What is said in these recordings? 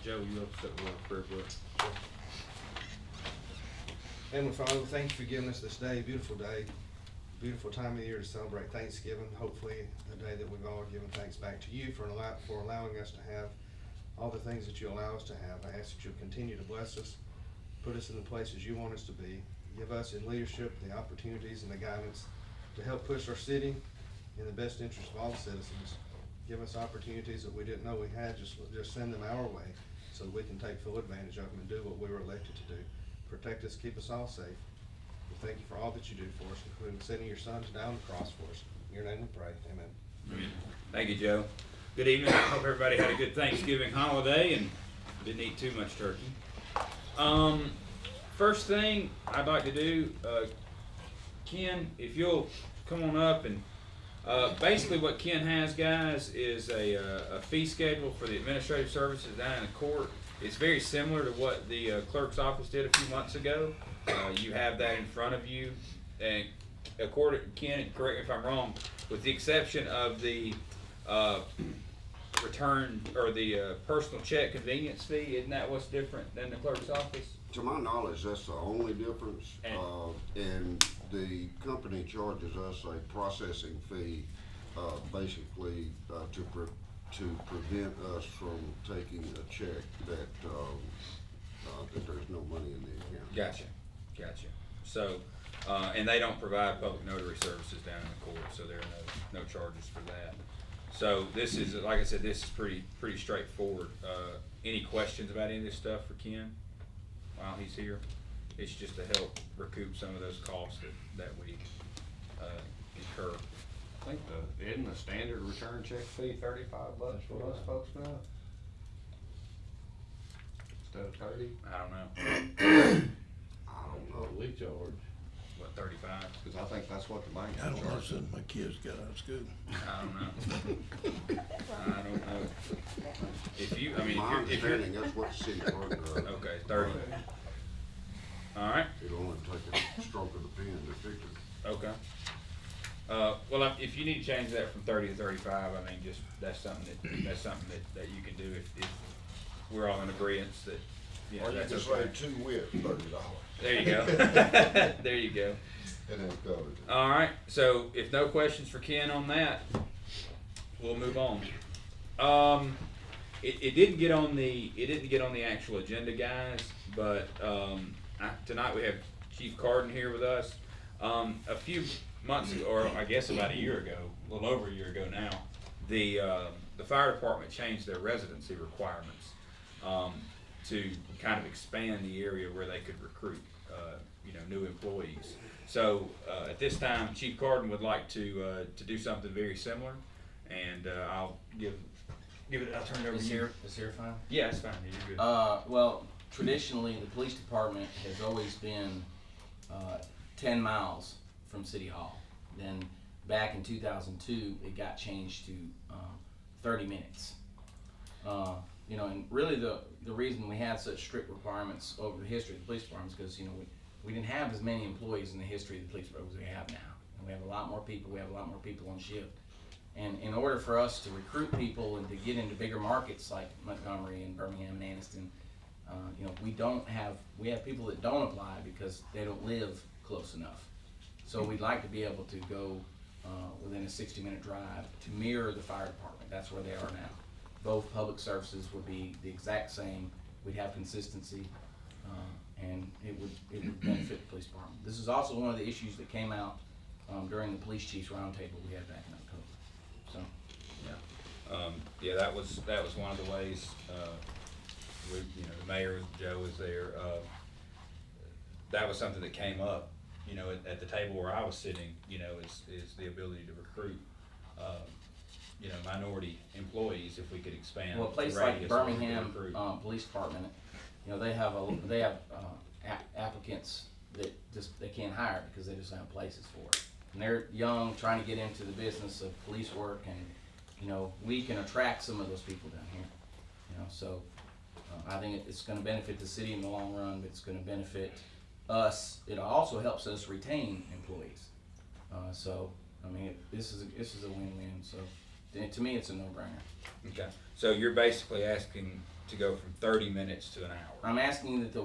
Joe, you up to the prayer book? Heavenly Father, thank you for giving us this day, beautiful time of the year to celebrate Thanksgiving. Hopefully a day that we've all given thanks back to you for allowing us to have all the things that you allow us to have. I ask that you'll continue to bless us, put us in the places you want us to be. Give us in leadership the opportunities and the guidance to help push our city in the best interest of all citizens. Give us opportunities that we didn't know we had, just send them our way so that we can take full advantage of them and do what we were elected to do. Protect us, keep us all safe. We thank you for all that you do for us, including sending your son to die on the cross for us. In your name we pray, amen. Thank you, Joe. Good evening. I hope everybody had a good Thanksgiving holiday and didn't eat too much turkey. First thing I'd like to do, Ken, if you'll come on up and basically what Ken has, guys, is a fee schedule for the administrative services down in the court. It's very similar to what the clerk's office did a few months ago. You have that in front of you, and according Ken, correct me if I'm wrong, with the exception of the return or the personal check convenience fee, isn't that what's different than the clerk's office? To my knowledge, that's the only difference, and the company charges us a processing fee, basically to prevent us from taking a check that there's no money in the account. Gotcha. So, and they don't provide public notary services down in the court, so there are no charges for that. So this is, like I said, this is pretty straightforward. Any questions about any of this stuff for Ken while he's here? It's just to help recoup some of those costs that we incur. I think isn't the standard return check fee $35 for those folks now? Instead of 30? I don't know. I don't know. What we charge. What, 35? Because I think that's what the bank I don't know, charges. since my kids got out of school. I don't know. If you, I mean, My if you're, understanding, that's what the city clerk does. okay, 30. All right. It'll only take a stroke of the pen to fix it. Okay. Well, if you need to change that from 30 to 35, I mean, just, that's something that you can do if we're all in agreement that, you know, Or you that's just okay. say 2 with $30. There you go. There you go. And then covered it. All right, so if no questions for Ken on that, we'll move on. It didn't get on the actual agenda, guys, but tonight we have Chief Carden here with us. A few months ago, or I guess about a year ago, a little over a year ago now, the fire department changed their residency requirements to kind of expand the area where they could recruit new employees. So at this time, Chief Carden would like to do something very similar, and I'll give it. I'll turn it over to you. Is here fine? Yeah, it's fine. You're good. Well, traditionally, the police department has always been 10 miles from City Hall. Then back in 2002, it got changed to 30 minutes. And really the reason we had such strict requirements over the history of the police department is because, we didn't have as many employees in the history of the police department as we have now. And we have a lot more people. We have a lot more people on shift. And in order for us to recruit people and to get into bigger markets like Montgomery and Birmingham and Anniston, we have people that don't apply because they don't live close enough. So we'd like to be able to go within a 60-minute drive to mirror the fire department. That's where they are now. Both public services would be the exact same. We'd have consistency, and it would benefit the police department. This is also one of the issues that came out during the police chiefs roundtable we had back in October. So, yeah, that was one of the ways. The mayor, Joe, was there. That was something that came up, at the table where I was sitting. Is the ability to recruit, minority employees if we could expand. well, a place the like radius where we could Birmingham recruit. Police Department, they have applicants that they can't hire because they just don't have places for it. And they're young, trying to get into the business of police work, and we can attract some of those people down here. So I think it's going to benefit the city in the long run, but it's going to benefit us. It also helps us retain employees. This is a win-win. So to me, it's a no-brainer. Okay, so you're basically asking to go from 30 minutes to an hour? I'm asking that it's the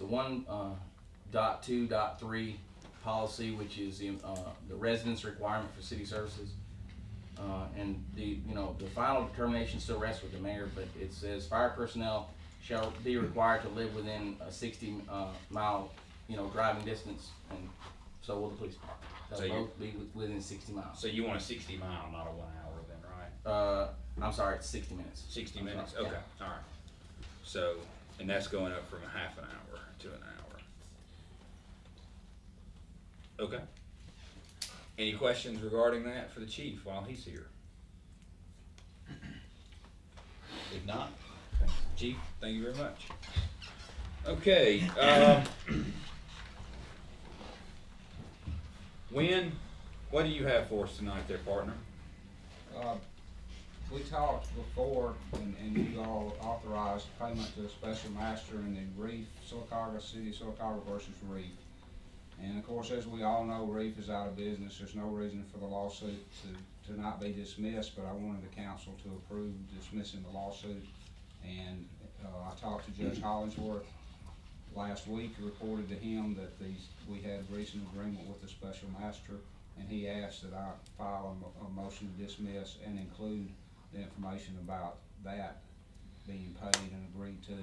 1.2.3 policy, which is the residence requirement for city services. And the final determination still rests with the mayor, but it says fire personnel shall be required to live within a 60 mile, driving distance, and so will the police department. So They'll you- both be within 60 miles. So you want a 60 mile, not a 1 hour then, right? I'm sorry, it's 60 minutes. 60 I'm minutes, sorry, okay, yeah. alright. So, and that's going up from a half an hour to an hour. Okay. Any questions regarding that for the chief while he's here? If not, chief, thank you very much. Okay, Wynn, what do you have for us tonight there, partner? We talked before, and you all authorized payment to a special master in the Reef, Sylacauga, City of Sylacauga versus Reef. And of course, as we all know, Reef is out of business. There's no reason for the lawsuit to not be dismissed, but I wanted the council to approve dismissing the lawsuit. And I talked to Judge Hollingsworth last week, reported to him that we had reached an agreement with the special master, and he asked that I file a motion to dismiss and include the information about that being paid and agreed to.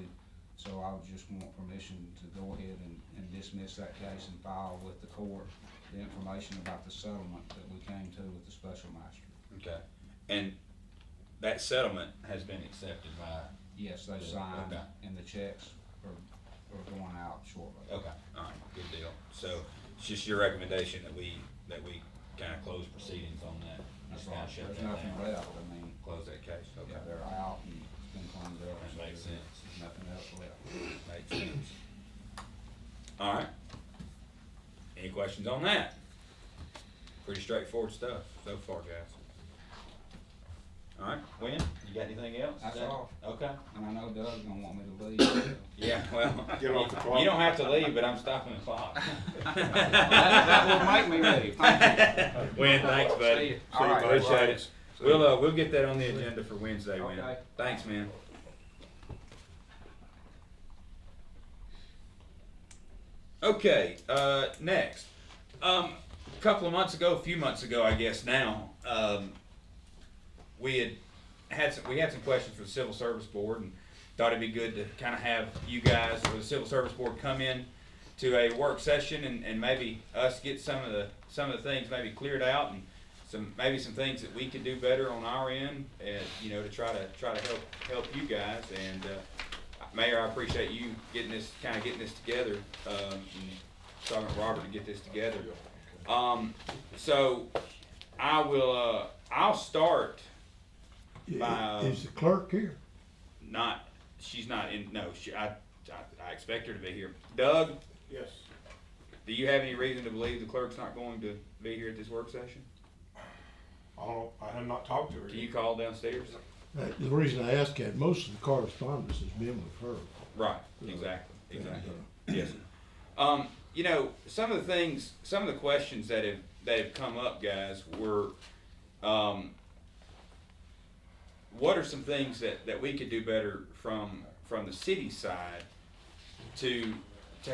So I would just want permission to go ahead and dismiss that case and file with the court the information about the settlement that we came to with the special master. Okay, and that settlement has been accepted by? Yes, they signed, Okay. and the checks are going out shortly. Okay, alright, good deal. So, it's just your recommendation that we kinda close proceedings on that? That's Just kinda right, shut there's that nothing down. left, I mean, Close that case, okay. yeah, they're out and it's been cleaned up. That so makes sense. there's nothing else left. Makes sense. Alright. Any questions on that? Pretty straightforward stuff so far, guys. Alright, Wynn, you got anything else? That's Is that- all. Okay. And I know Doug's gonna want me to leave, so. Yeah, well, Get off the clock. you don't have to leave, but I'm stopping the clock. That will make me ready, thank you. Wynn, thanks, See buddy. you. All right. Appreciate it. We'll get that on the agenda for Wednesday, Wynn. Okay. Thanks, man. Okay, next. A few months ago, I guess now, we had some questions for the Civil Service Board, and thought it'd be good to kind of have you guys or the Civil Service Board come in to a work session and maybe us get some of the things maybe cleared out, and some things that we could do better on our end, and to try to help you guys. And Mayor, I appreciate you getting this together, and talking to Robert to get this together. So I'll start by Is the clerk here? she's not in. No, I expect her to be here. Doug, Yes. do you have any reason to believe the clerk's not going to be here at this work session? I have not talked to her. Can you call downstairs? The reason I ask that, most of the correspondence has been with her. Right, exactly. Yes. Some of the questions that have come up, guys, were, what are some things that we could do better from the city side to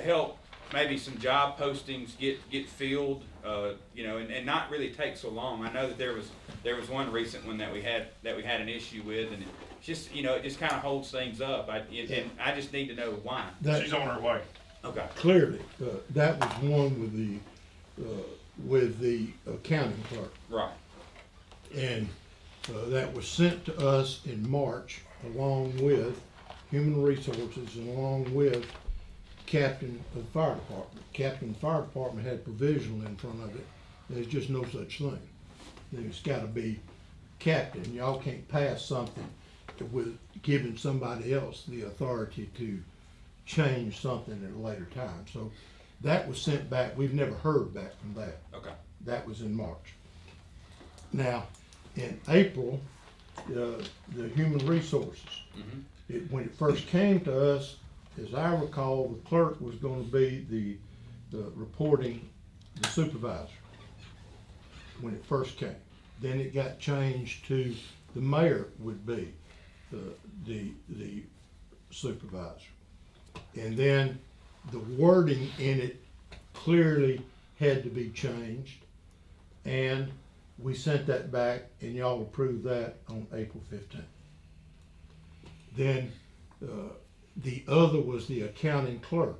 help maybe some job postings get filled, and not really take so long. I know that there was one recent one that we had an issue with, and it just kind of holds things up. And I just need to know why. She's on her way. Okay. Clearly, that was one with the accounting clerk. Right. And that was sent to us in March, along with Human Resources and along with Captain of the Fire Department. Captain of the Fire Department had provisional in front of it. There's just no such thing. There's gotta be captain. Y'all can't pass something with giving somebody else the authority to change something at a later time. So that was sent back. We've never heard back from that. Okay. That was in March. Now, in April, the Human Resources, when it first came to us, as I recall, the clerk was gonna be the reporting, the supervisor, when it first came. Then it got changed to the mayor would be the supervisor. And then the wording in it clearly had to be changed, and we sent that back, and y'all approved that on April 15th. Then the other was the accounting clerk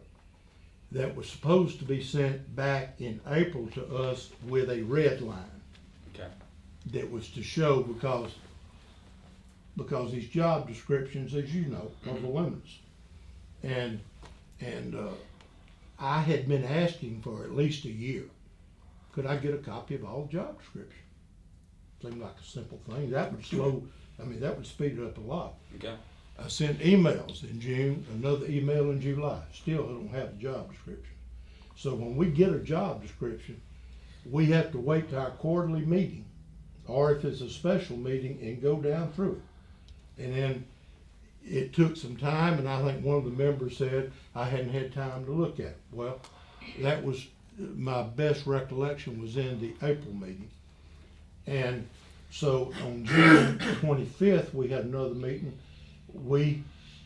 that was supposed to be sent back in April to us with a red line. Okay. That was to show because these job descriptions, as you know, are voluminous. And I had been asking for at least a year, could I get a copy of all job descriptions? Seemed like a simple thing. That would that would speed it up a lot. Okay. I sent emails in June, another email in July. Still, I don't have a job description. So when we get a job description, we have to wait to our quarterly meeting, or if it's a special meeting, and go down through it. And then it took some time, and I think one of the members said I hadn't had time to look at it. Well, that was my best recollection was in the April meeting. And so on June 25th, we had another meeting. We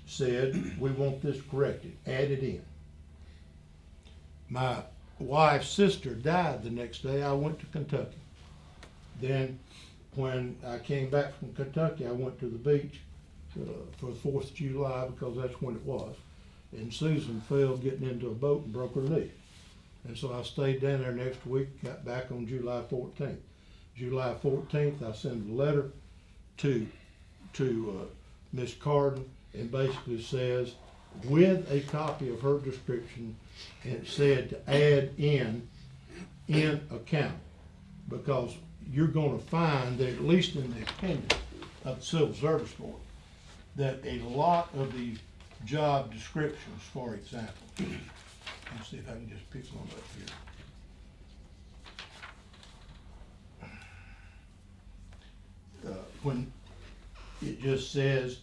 said, we want this corrected, added in. My wife's sister died the next day. I went to Kentucky. Then when I came back from Kentucky, I went to the beach for the 4th of July because that's when it was. And Susan fell getting into a boat and broke her knee. And so I stayed down there next week, got back on July 14th. July 14th, I sent a letter to Miss Carden, and basically says, with a copy of her description, and it said to add in account, because you're gonna find that, at least in the opinion of the Civil Service Board, that a lot of the job descriptions, for example, let's see if I can just pick one up here. When it just says,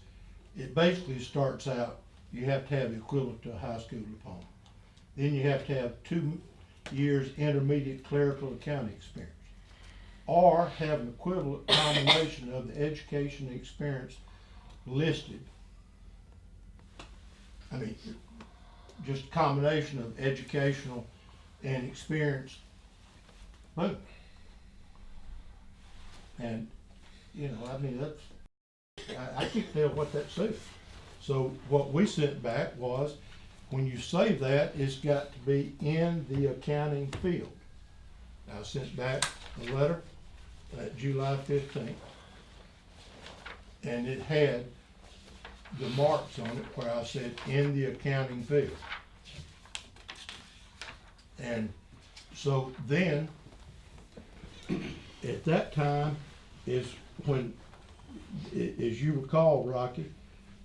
it basically starts out, you have to have equivalent to a high school diploma. Then you have to have 2 years intermediate clerical accounting experience, or have an equivalent combination of the education and experience listed. I mean, just a combination of educational and experience. Boom. And, I mean, that's, I can't tell what that says. So what we sent back was, when you say that, it's got to be in the accounting field. I sent back a letter at July 15th, and it had the marks on it where I said, in the accounting field. And so then, at that time is when, as you recall, Rocky,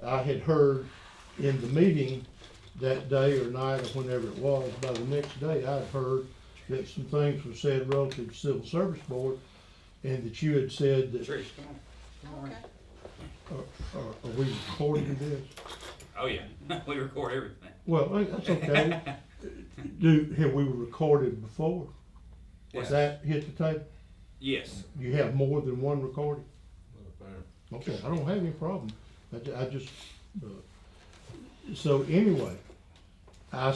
I had heard in the meeting that day or night or whenever it was, by the next day, I'd heard that some things were said relative to Civil Service Board, and that you had said that. Trish, come on. Are we recording this? Oh, yeah. We record everything. Well, that's okay. Have we recorded before? Yes. Was that hit the tape? Yes. You have more than one recording? Okay, I don't have any problem. I just, so anyway, I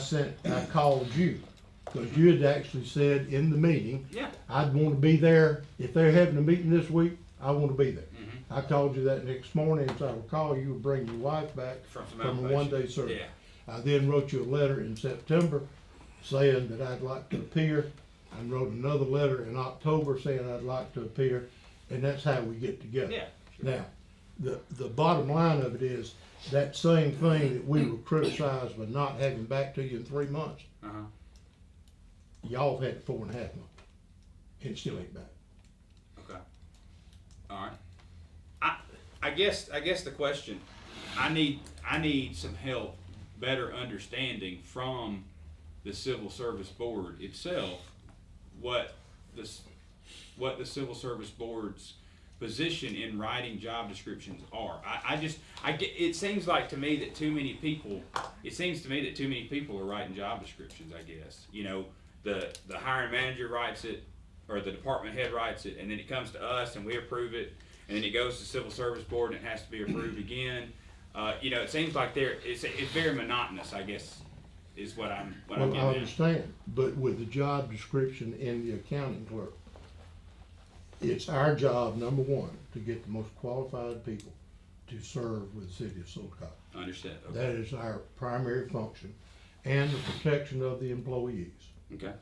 called you, because you had actually said in the meeting, Yeah. I'd want to be there. If they're having a meeting this week, I want to be there. Mm-hmm. I called you that next morning, so I recall you would bring your wife back From some from a outpatient. one-day service. Yeah. I then wrote you a letter in September saying that I'd like to appear. I wrote another letter in October saying I'd like to appear, and that's how we get together. Yeah. Now, the bottom line of it is, that same thing that we were criticized by not having back to you in 3 months, Uh-huh. y'all have had it 4.5 months, and it still ain't back. Okay. All right. I guess the question, I need some help, better understanding from the Civil Service Board itself, what the Civil Service Board's position in writing job descriptions are. It seems to me that too many people are writing job descriptions, I guess. The hiring manager writes it, or the department head writes it, and then it comes to us and we approve it. and then it goes to Civil Service Board and it has to be approved again. You know, it seems like it's very monotonous, I guess, is what I'm Well, I getting at. understand, but with the job description in the accounting clerk, it's our job, number one, to get the most qualified people to serve with the city of Sylacauga. Understood, okay, That is our primary function, and the protection of the employees. okay,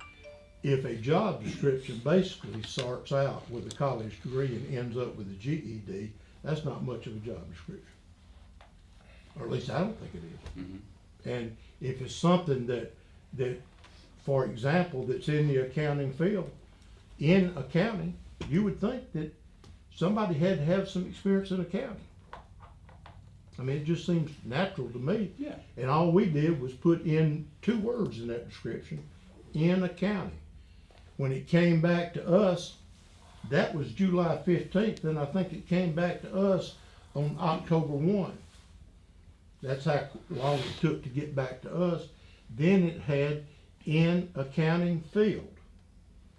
If a job description basically starts out with a college degree and ends up with a GED, that's not much of a job description. Or at least I don't think it is. mhm, And if it's something that, for example, that's in the accounting field, in accounting, you would think that somebody had to have some experience in accounting. I mean, it just seems natural to me. yeah, And all we did was put in 2 words in that description, in accounting. When it came back to us, that was July 15th, and I think it came back to us on October 1. That's how long it took to get back to us. Then it had in accounting field.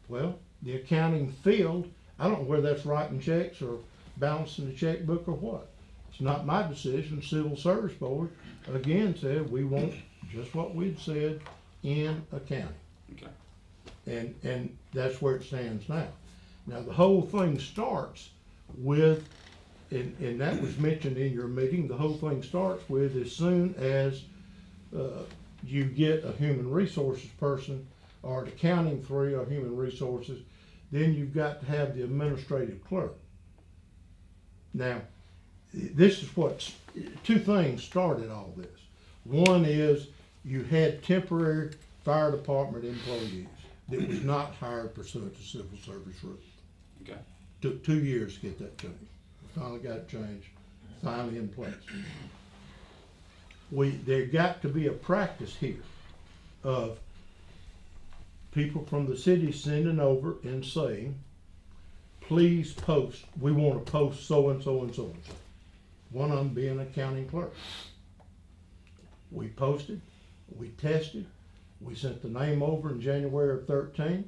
Well, the accounting field, I don't know whether that's writing checks or balancing the checkbook or what. It's not my decision. Civil Service Board, again, said we want just what we'd said in accounting. okay, And that's where it stands now. Now, the whole thing starts with, and that was mentioned in your meeting, the whole thing starts with as soon as you get a human resources person or an accounting 3 or human resources, then you've got to have the administrative clerk. Now, this is what, 2 things started all this. One is you had temporary fire department employees that was not hired pursuant to civil service rules. okay, Took 2 years to get that changed. Finally got it changed, finally in place. There got to be a practice here of people from the city sending over and saying, please post, we want to post so-and-so and so-and-so. One of them being accounting clerk. We posted, we tested, we sent the name over in January of 13.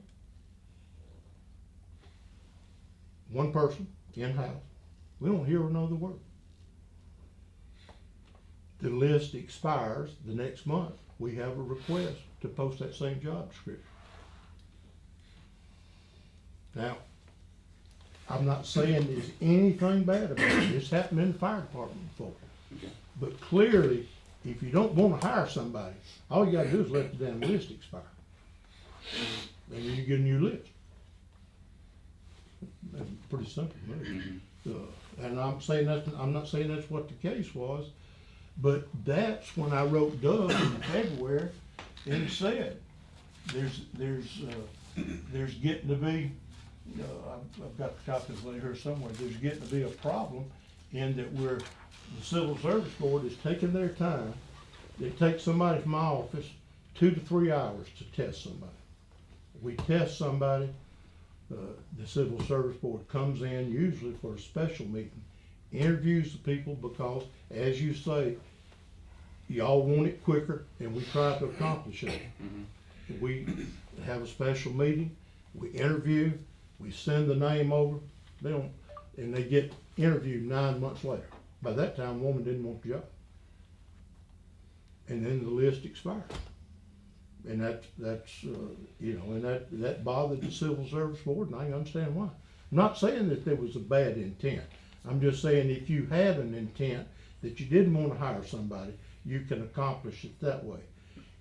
One person, in-house. We don't hear another word. The list expires the next month. We have a request to post that same job description. Now, I'm not saying there's anything bad about it. It's happened in the fire department before. okay, But clearly, if you don't want to hire somebody, all you gotta do is let the damn list expire. And then you get a new list. That's pretty simple, maybe. And I'm not saying that's what the case was, but that's when I wrote Doug in February and said, there's getting to be, I've got the copies later here somewhere, there's getting to be a problem in that the Civil Service Board is taking their time. It takes somebody from my office 2 to 3 hours to test somebody. We test somebody, the Civil Service Board comes in usually for a special meeting, interviews the people because, as you say, y'all want it quicker and we try to accomplish it. mhm, We have a special meeting, we interview, we send the name over, and they get interviewed 9 months later. By that time, the woman didn't want the job. And then the list expired. And that's and that bothered the Civil Service Board, and I understand why. I'm not saying that there was a bad intent. I'm just saying if you had an intent that you didn't want to hire somebody, you can accomplish it that way.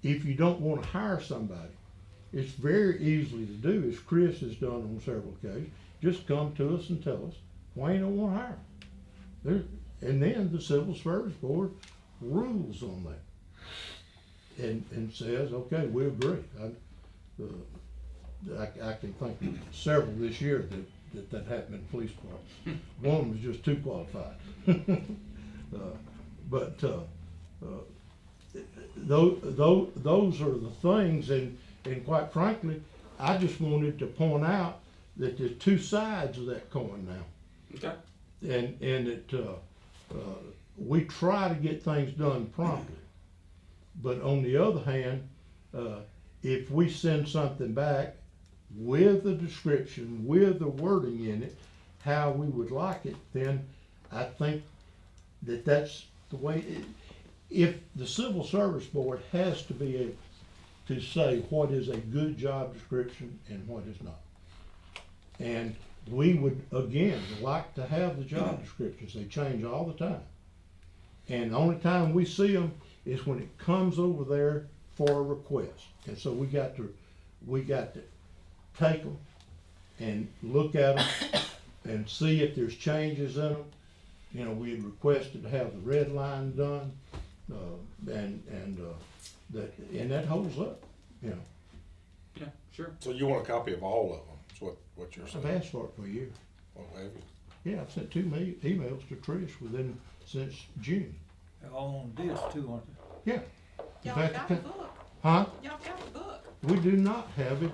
If you don't want to hire somebody, it's very easy to do, as Chris has done on several occasions. Just come to us and tell us why you don't want to hire them. And then the Civil Service Board rules on that. And says, okay, we agree. I can think of several this year that happened in the police department. One was just too qualified. Those are the things, and quite frankly, I just wanted to point out that there's 2 sides of that coin now. okay, And that we try to get things done promptly. But on the other hand, if we send something back with a description, with the wording in it, how we would like it, then I think that that's the way, if the Civil Service Board has to be able to say what is a good job description and what is not. And we would, again, like to have the job descriptions, they change all the time. And the only time we see them is when it comes over there for a request. And so we got to take them and look at them and see if there's changes in them. You know, we had requested to have the red line done, and that holds up, you know. Yeah, sure. So you want a copy of all of them, is what you're I've saying? asked for it for a year. Well, have you? Yeah, I've sent 2 emails to Trish since June. They're all on disc too, aren't they? Yeah. In Y'all fact, got the book. Huh? Y'all got the book. We do not have it.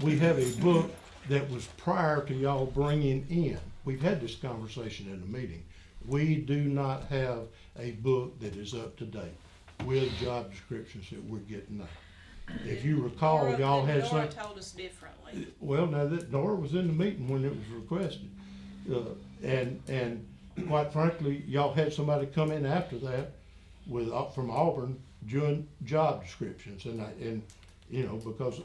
We have a book that was prior to y'all bringing in. We've had this conversation in the meeting. We do not have a book that is up to date with job descriptions that we're getting now. If you recall, Nora- y'all had Nora some. told us differently. Well, now that Nora was in the meeting when it was requested, and quite frankly, y'all had somebody come in after that from Auburn doing job descriptions, and you know, because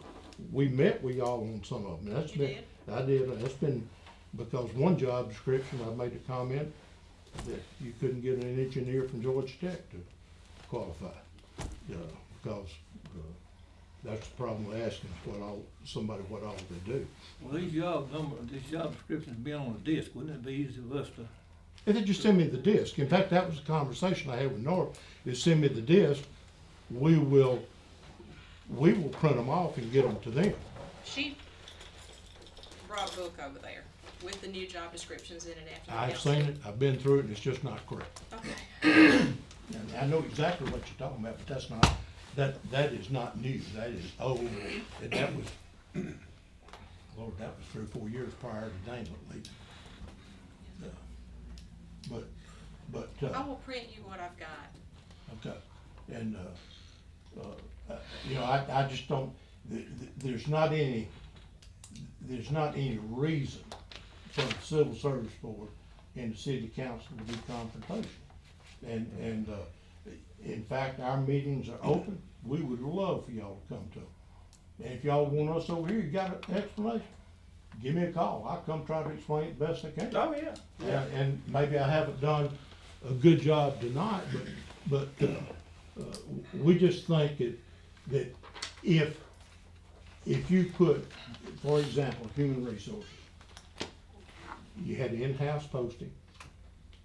we met with y'all on some of them. That's You been, did? I did. That's been because one job description, I made a comment that you couldn't get an engineer from Georgia Tech to qualify, because that's the problem with asking somebody what all they do. Well, these job descriptions being on a disc, wouldn't it be easy for us to? And they just send me the disc. In fact, that was a conversation I had with Nora, is send me the disc, we will print them off and get them to them. She brought a book over there with the new job descriptions in it after the I've council. seen it, I've been through it, and it's just not correct. Okay. And I know exactly what you're talking about, but that is not new, that is old, and that was, Lord, that was 3 or 4 years prior to Daniel leaving. But, I will print you what I've got. okay, and, you know, I just don't, there's not any reason for the Civil Service Board and the City Council to be confrontational. And in fact, our meetings are open, we would love for y'all to come to them. And if y'all want us over here, you got an explanation, give me a call, I'll come try to explain it best I can. Oh, yeah. And maybe I haven't done a good job tonight, but we just think that if you put, for example, human resources, you had an in-house posting,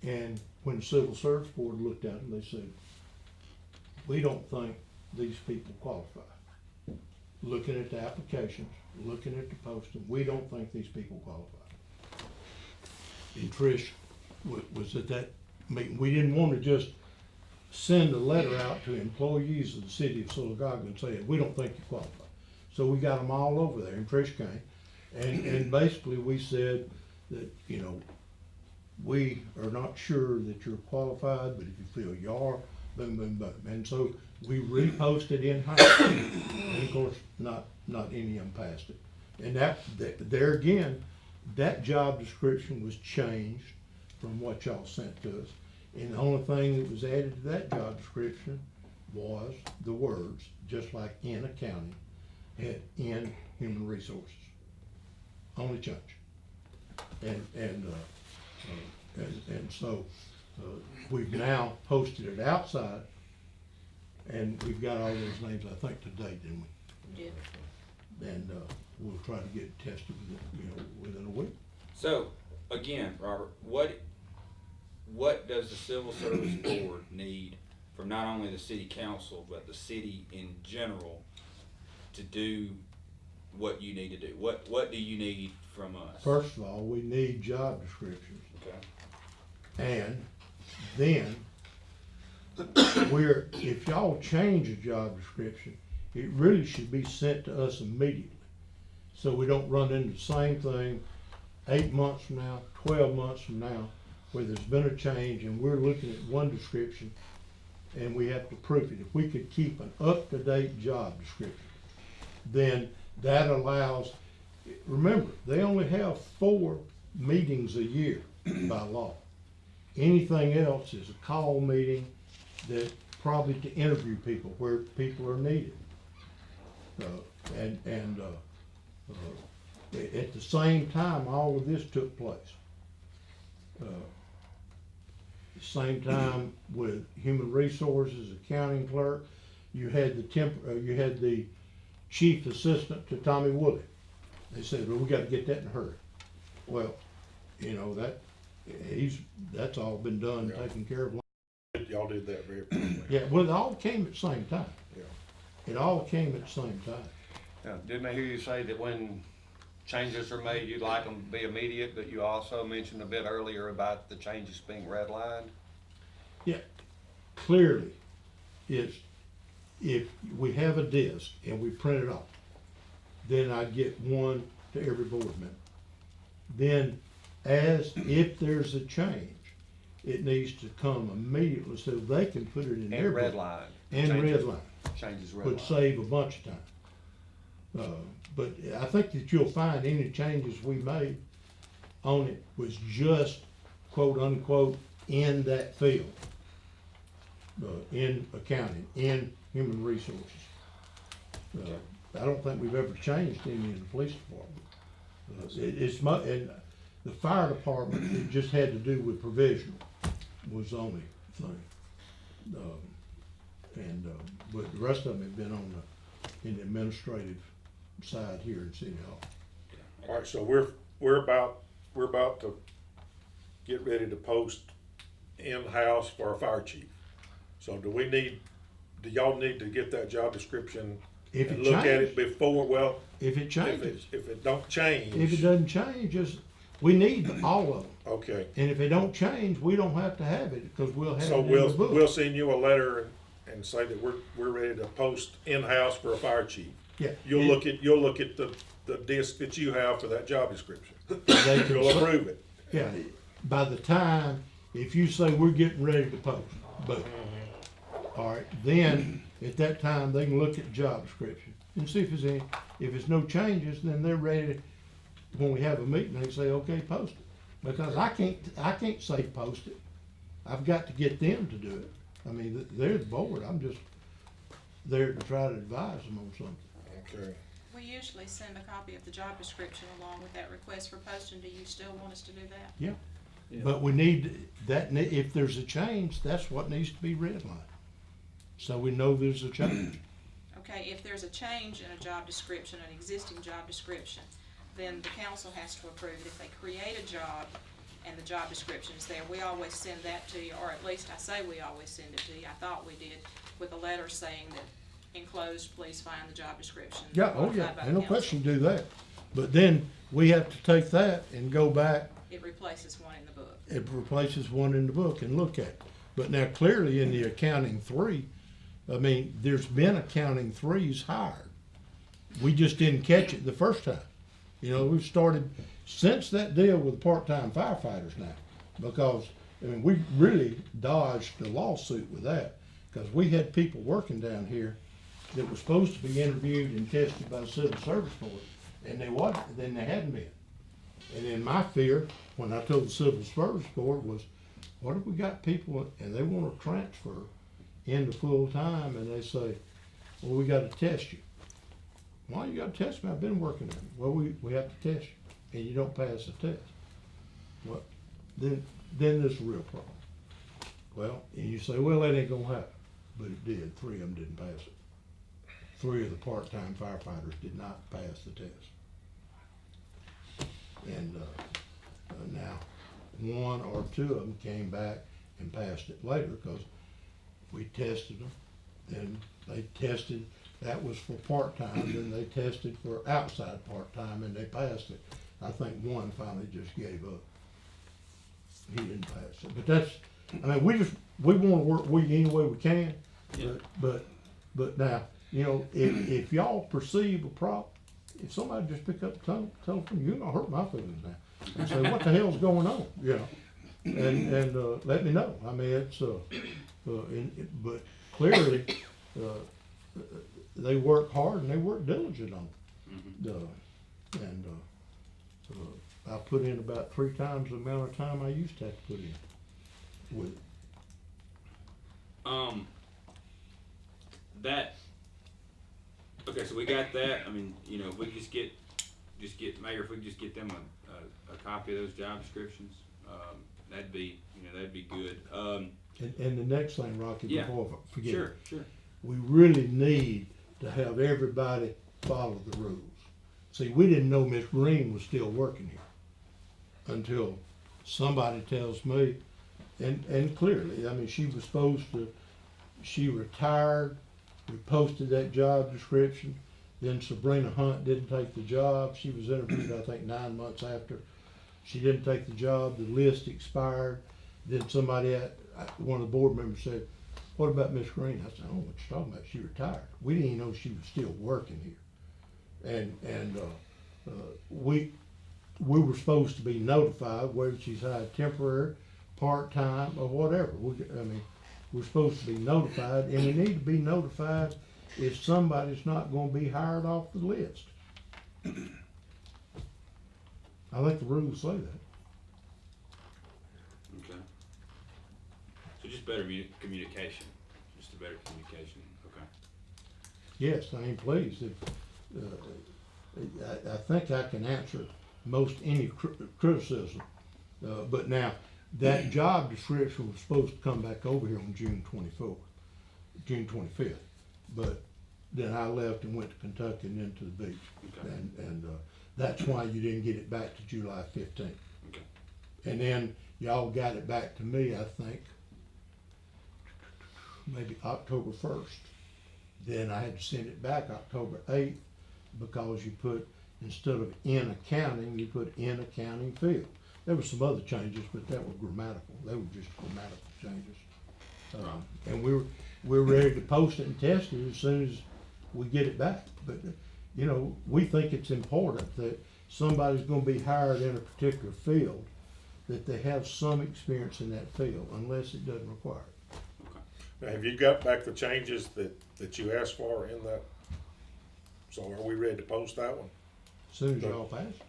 and when the Civil Service Board looked at them, they said, we don't think these people qualify. Looking at the applications, looking at the posting, we don't think these people qualify. And Trish was at that meeting. We didn't want to just send a letter out to employees of the city of Sylacauga and say, we don't think you qualify. So we got them all over there, and Trish came. And basically we said that, you know, we are not sure that you're qualified, but if you feel you are, boom, boom, boom. And so we reposted in-house, and of course, not any of them passed it. And that there again, that job description was changed from what y'all sent to us. And the only thing that was added to that job description was the words, just like in accounting, had in human resources. Only change. And so we've now posted it outside, and we've got all those names, I think, to date, didn't we? Yeah. And we'll try to get it tested within a week. So, again, Robert, what does the Civil Service Board need from not only the city council, but the city in general to do what you need to do? What do you need from us? First of all, we need job descriptions. Okay. And then, if y'all change a job description, it really should be sent to us immediately. So we don't run into the same thing 8 months from now, 12 months from now, where there's been a change and we're looking at one description and we have to proof it. If we could keep an up-to-date job description, then that allows, remember, they only have 4 meetings a year by law. Anything else is a call meeting that probably to interview people where people are needed. At the same time, all of this took place. Same time with human resources, accounting clerk, you had the chief assistant to Tommy Woolley. They said, well, we gotta get that in a hurry. Well, you know, that's all been done, Yeah. taken care of. Y'all did that very quickly. Yeah, well, it all came at the same time. Yeah. It all came at the same time. Now, didn't I hear you say that when changes are made, you'd like them to be immediate, but you also mentioned a bit earlier about the changes being redlined? Yeah, clearly, it's, if we have a disc and we print it off, then I get one to every board member. Then, if there's a change, it needs to come immediately so they can put it in their And book. redline. And Changes- redline. Changes Would redline. save a bunch of time. But I think that you'll find any changes we made on it was just quote unquote in that field. In accounting, in human resources. I don't think we've ever changed any in the police department. And the fire department, it just had to do with provisional was the only thing. But the rest of them have been on in the administrative side here in City Hall. All right, so we're about to get ready to post in-house for our fire chief. So do y'all need to get that job description If and it look at changes, it before, well, if it changes, if it don't change? if it doesn't change, just, we need all of them. Okay, And if it don't change, we don't have to have it, because we'll have it so in the we'll book. send you a letter and say that we're ready to post in-house for a fire chief. Yeah. You'll look at the disc that you have for that job description. They can You'll say- approve it. Yeah, by the time, if you say we're getting ready to post, boom. All right, then, at that time, they can look at the job description and see if there's any, if there's no changes, then they're ready to, when we have a meeting, they say, okay, post it. Because I can't say post it. I've got to get them to do it. I mean, they're the board, I'm just there to try to advise them on something. Okay. We usually send a copy of the job description along with that request for posting. Do you still want us to do that? Yeah. Yeah. But we need, if there's a change, that's what needs to be redlined. So we know there's a change. Okay, if there's a change in a job description, an existing job description, then the council has to approve it. If they create a job and the job description is there, we always send that to you, or at least I say we always send it to you. I thought we did, with a letter saying that enclosed, please find the job description. Yeah, oh yeah, modified by ain't the no council. question do that. But then we have to take that and go back, It replaces one in the book. it replaces one in the book and look at it. But now clearly in the accounting 3, I mean, there's been accounting 3s hired. We just didn't catch it the first time. You know, we've started, since that deal with part-time firefighters now, because, I mean, we really dodged the lawsuit with that, because we had people working down here that were supposed to be interviewed and tested by the Civil Service Board, and they wasn't, then they hadn't been. And then my fear, when I told the Civil Service Board, was, what if we got people and they wanna transfer into full-time, and they say, well, we gotta test you. Why you gotta test me? I've been working there. Well, we have to test you, and you don't pass the test. Well, then there's a real problem. Well, and you say, well, that ain't gonna happen, but it did. 3 of them didn't pass it. 3 of the part-time firefighters did not pass the test. And, now, 1 or 2 of them came back and passed it later, because we tested them, then they tested, that was for part-time, then they tested for outside part-time, and they passed it. I think 1 finally just gave up. He didn't pass it, but that's, I mean, we wanna work with you any way we can, but now, you know, if y'all perceive a problem, if somebody just pick up the telephone, you're gonna hurt my feelings now. And say, what the hell's going on, you know? And let me know. I mean, it's, but clearly, they work hard and they work diligent on it. I put in about 3 times the amount of time I used to have to put in with it. That, okay, so we got that, I mean, you know, if we just get, Mayor, if we just get them a copy of those job descriptions, that'd be, you know, that'd be good. And the next thing, Rocky, Yeah. before I forget, Sure, sure. we really need to have everybody follow the rules. See, we didn't know Miss Green was still working here until somebody tells me, and clearly, I mean, she was supposed to, she retired, we posted that job description, then Sabrina Hunt didn't take the job, she was interviewed, I think, 9 months after. She didn't take the job, the list expired, then somebody, one of the board members said, what about Miss Green? I said, I don't know what you're talking about, she retired. We didn't even know she was still working here. And we were supposed to be notified whether she's hired temporary, part-time, or whatever. We're supposed to be notified, and we need to be notified if somebody's not gonna be hired off the list. I think the rules say that. Okay. So just better communication, just a better communication, okay. Yes, I am pleased. I think I can answer most any criticism. But now, that job description was supposed to come back over here on June 25th. But then I left and went to Kentucky and then to the beach. Okay. And that's why you didn't get it back to July 15th. Okay. And then y'all got it back to me, I think, maybe October 1st. Then I had to send it back October 8th because you put, instead of in accounting, you put in accounting field. There were some other changes, but that was grammatical. They were just grammatical changes. And we're ready to post it and test it as soon as we get it back. But, you know, we think it's important that somebody's gonna be hired in a particular field, that they have some experience in that field, unless it doesn't require it. Now, have you got back the changes that you asked for in that? So are we ready to post that one? As soon as y'all pass it.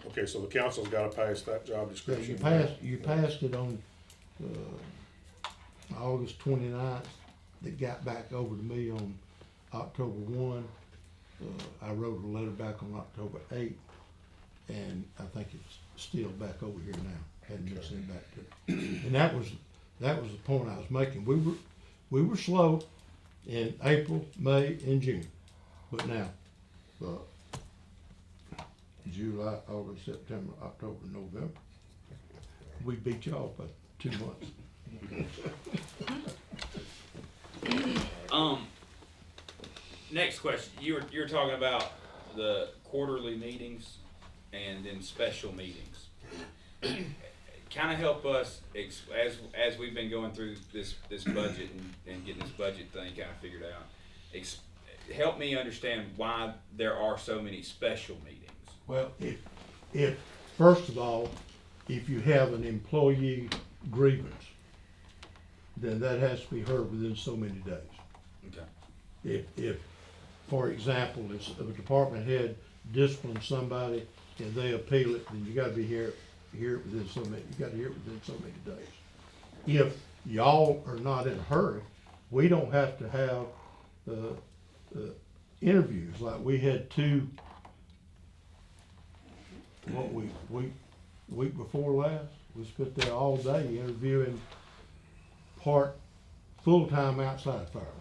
Okay, so the council's gotta pass that job Yeah, description. you passed it on, August 29th. It got back over to me on October 1. I wrote a letter back on October 8th, and I think it's still back over here now. Hadn't been sent back to. And that was the point I was making. We were slow in April, May, and June, but now, July, August, September, October, November, we beat y'all by 2 months. Next question, you were talking about the quarterly meetings and then special meetings. Kind of help us, as we've been going through this budget and getting this budget thing kind of figured out, help me understand why there are so many special meetings. Well, if first of all, if you have an employee grievance, then that has to be heard within so many days. Okay. If, for example, if a department head disciplines somebody and they appeal it, then you gotta be hear it within so many, you gotta hear it within so many days. If y'all are not in a hurry, we don't have to have, interviews, like we had 2, week before last, we spent there all day interviewing full-time outside firemen.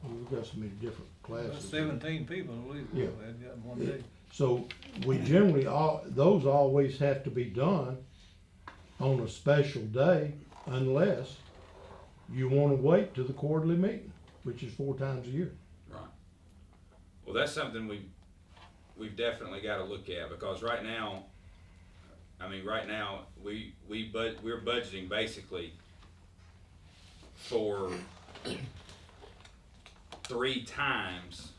We've got so many different classes. 17 people, I believe, Yeah. had got one day. So we generally, those always have to be done on a special day unless you wanna wait to the quarterly meeting, which is 4 times a year. Right. Well, that's something we've definitely got to look at, because right now, we're budgeting basically for 3 times.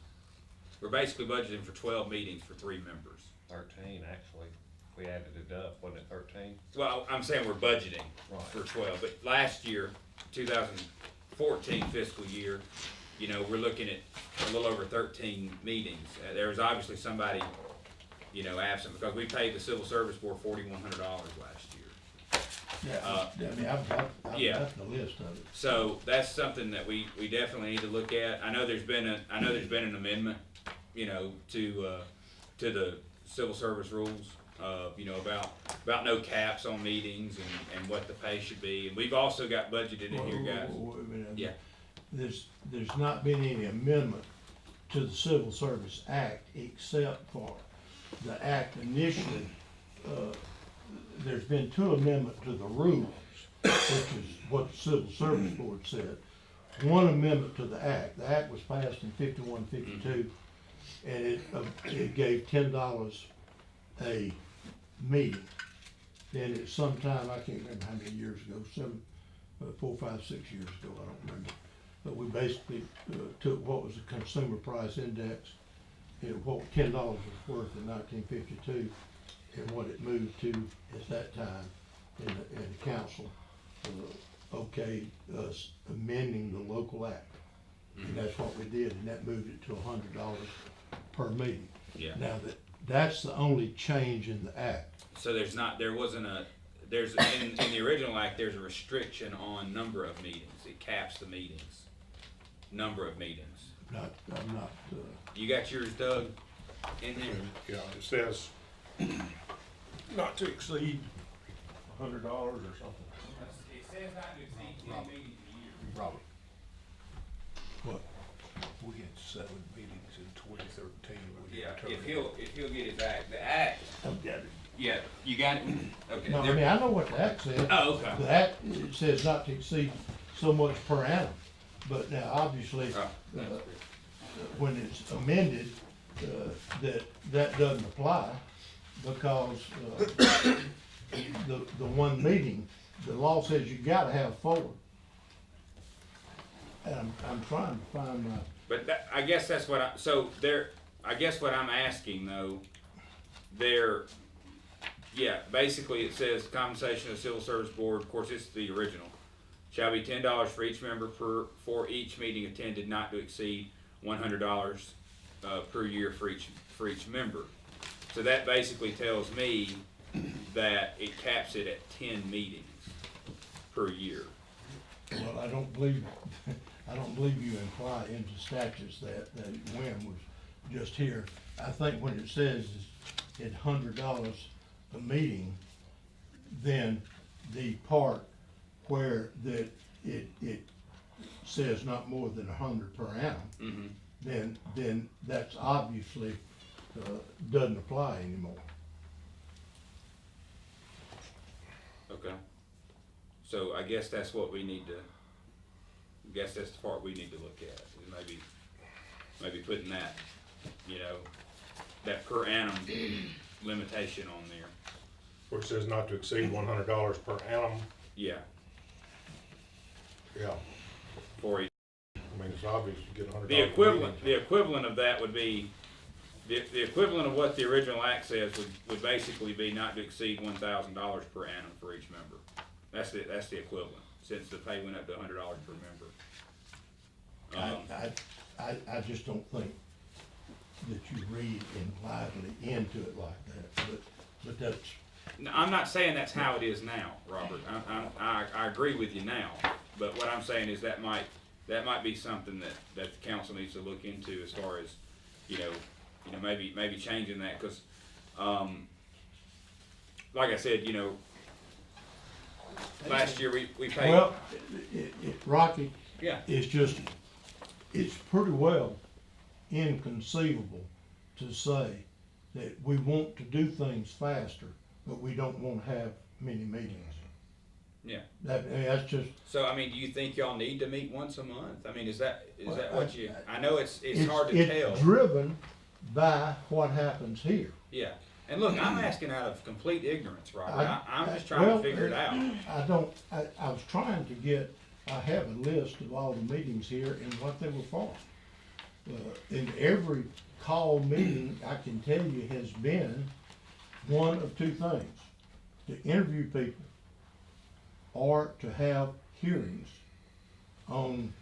We're basically budgeting for 12 meetings for 3 members. 13, actually. We added it up, wasn't it 13? Well, I'm saying we're budgeting Right. for 12, but last year, 2014 fiscal year, you know, we're looking at a little over 13 meetings. There was obviously somebody, you know, absent, because we paid the civil service board $4,100 last year. Yeah, I mean, I've yeah. got the list of it. So that's something that we definitely need to look at. I know there's been an amendment, you know, to the civil service rules, you know, about no caps on meetings and what the pay should be. And we've also got budgeted in here, guys. Wait a minute. Yeah. There's not been any amendment to the Civil Service Act except for the act initially. There's been 2 amendments to the rules, which is what the Civil Service Board said. 1 amendment to the act. The act was passed in 51-52, and it gave $10 a meeting. Then at some time, I can't remember how many years ago, 4, 5, 6 years ago, I don't remember. But we basically took what was the consumer price index, and what $10 was worth in 1952, and what it moved to at that time, and the council okayed us amending the local act. And that's what we did, and that moved it to $100 per meeting. Yeah. Now, that's the only change in the act. So in the original act, there's a restriction on number of meetings. It caps the meetings, number of meetings. I'm not, You got yours, Doug, in there? Yeah, it says not to exceed $100 or something. It says not to exceed 10 meetings a year. Robert, what? we had 7 meetings in 2013. when you Yeah, returned. if he'll get his act, the act, I've got it. yeah, you got it? Okay. No, I there- mean, I know what the act says. Oh, okay. The act, it says not to exceed so much per annum, but now, obviously, Oh, when it's amended, that doesn't apply, because, the one meeting, the law says you gotta have 4. And I'm trying to find my, But I guess that's what I guess what I'm asking though, basically it says compensation of the civil service board, of course, it's the original, shall be $10 for each member for each meeting attended, not to exceed $100 per year for each member. So that basically tells me that it caps it at 10 meetings per year. well, I don't believe you imply into statutes that Wim was just here. I think when it says it's $100 a meeting, then the part where that it says not more than 100 per annum, then that's obviously doesn't apply anymore. Okay. So I guess that's what we need to, I guess that's the part we need to look at, is maybe putting that, you know, that per annum limitation on there. Where it says not to exceed $100 per annum. Yeah, Yeah, for each. I mean, it's obvious you get $100. The equivalent of that would be, the equivalent of what the original act says would basically be not to exceed $1,000 per annum for each member. That's the equivalent, since the pay went up to $100 per member. I just don't think that you read impliedly into it like that, but that's, No, I'm not saying that's how it is now, Robert. I agree with you now, but what I'm saying is that might be something that the council needs to look into as far as, you know, maybe changing that, because, like I said, you know, last year we paid. well, Rocky, Yeah. it's pretty well inconceivable to say that we want to do things faster, but we don't want to have many meetings. Yeah. That's just. So, I mean, do you think y'all need to meet once a month? I mean, is that Well, what you, I know it's hard to tell. It's driven by what happens here. Yeah. And look, I'm asking out of complete ignorance, Robert. I'm just trying well, to figure it out. I was trying to I have a list of all the meetings here and what they were for. In every call meeting, I can tell you, has been one of 2 things: to interview people or to have hearings on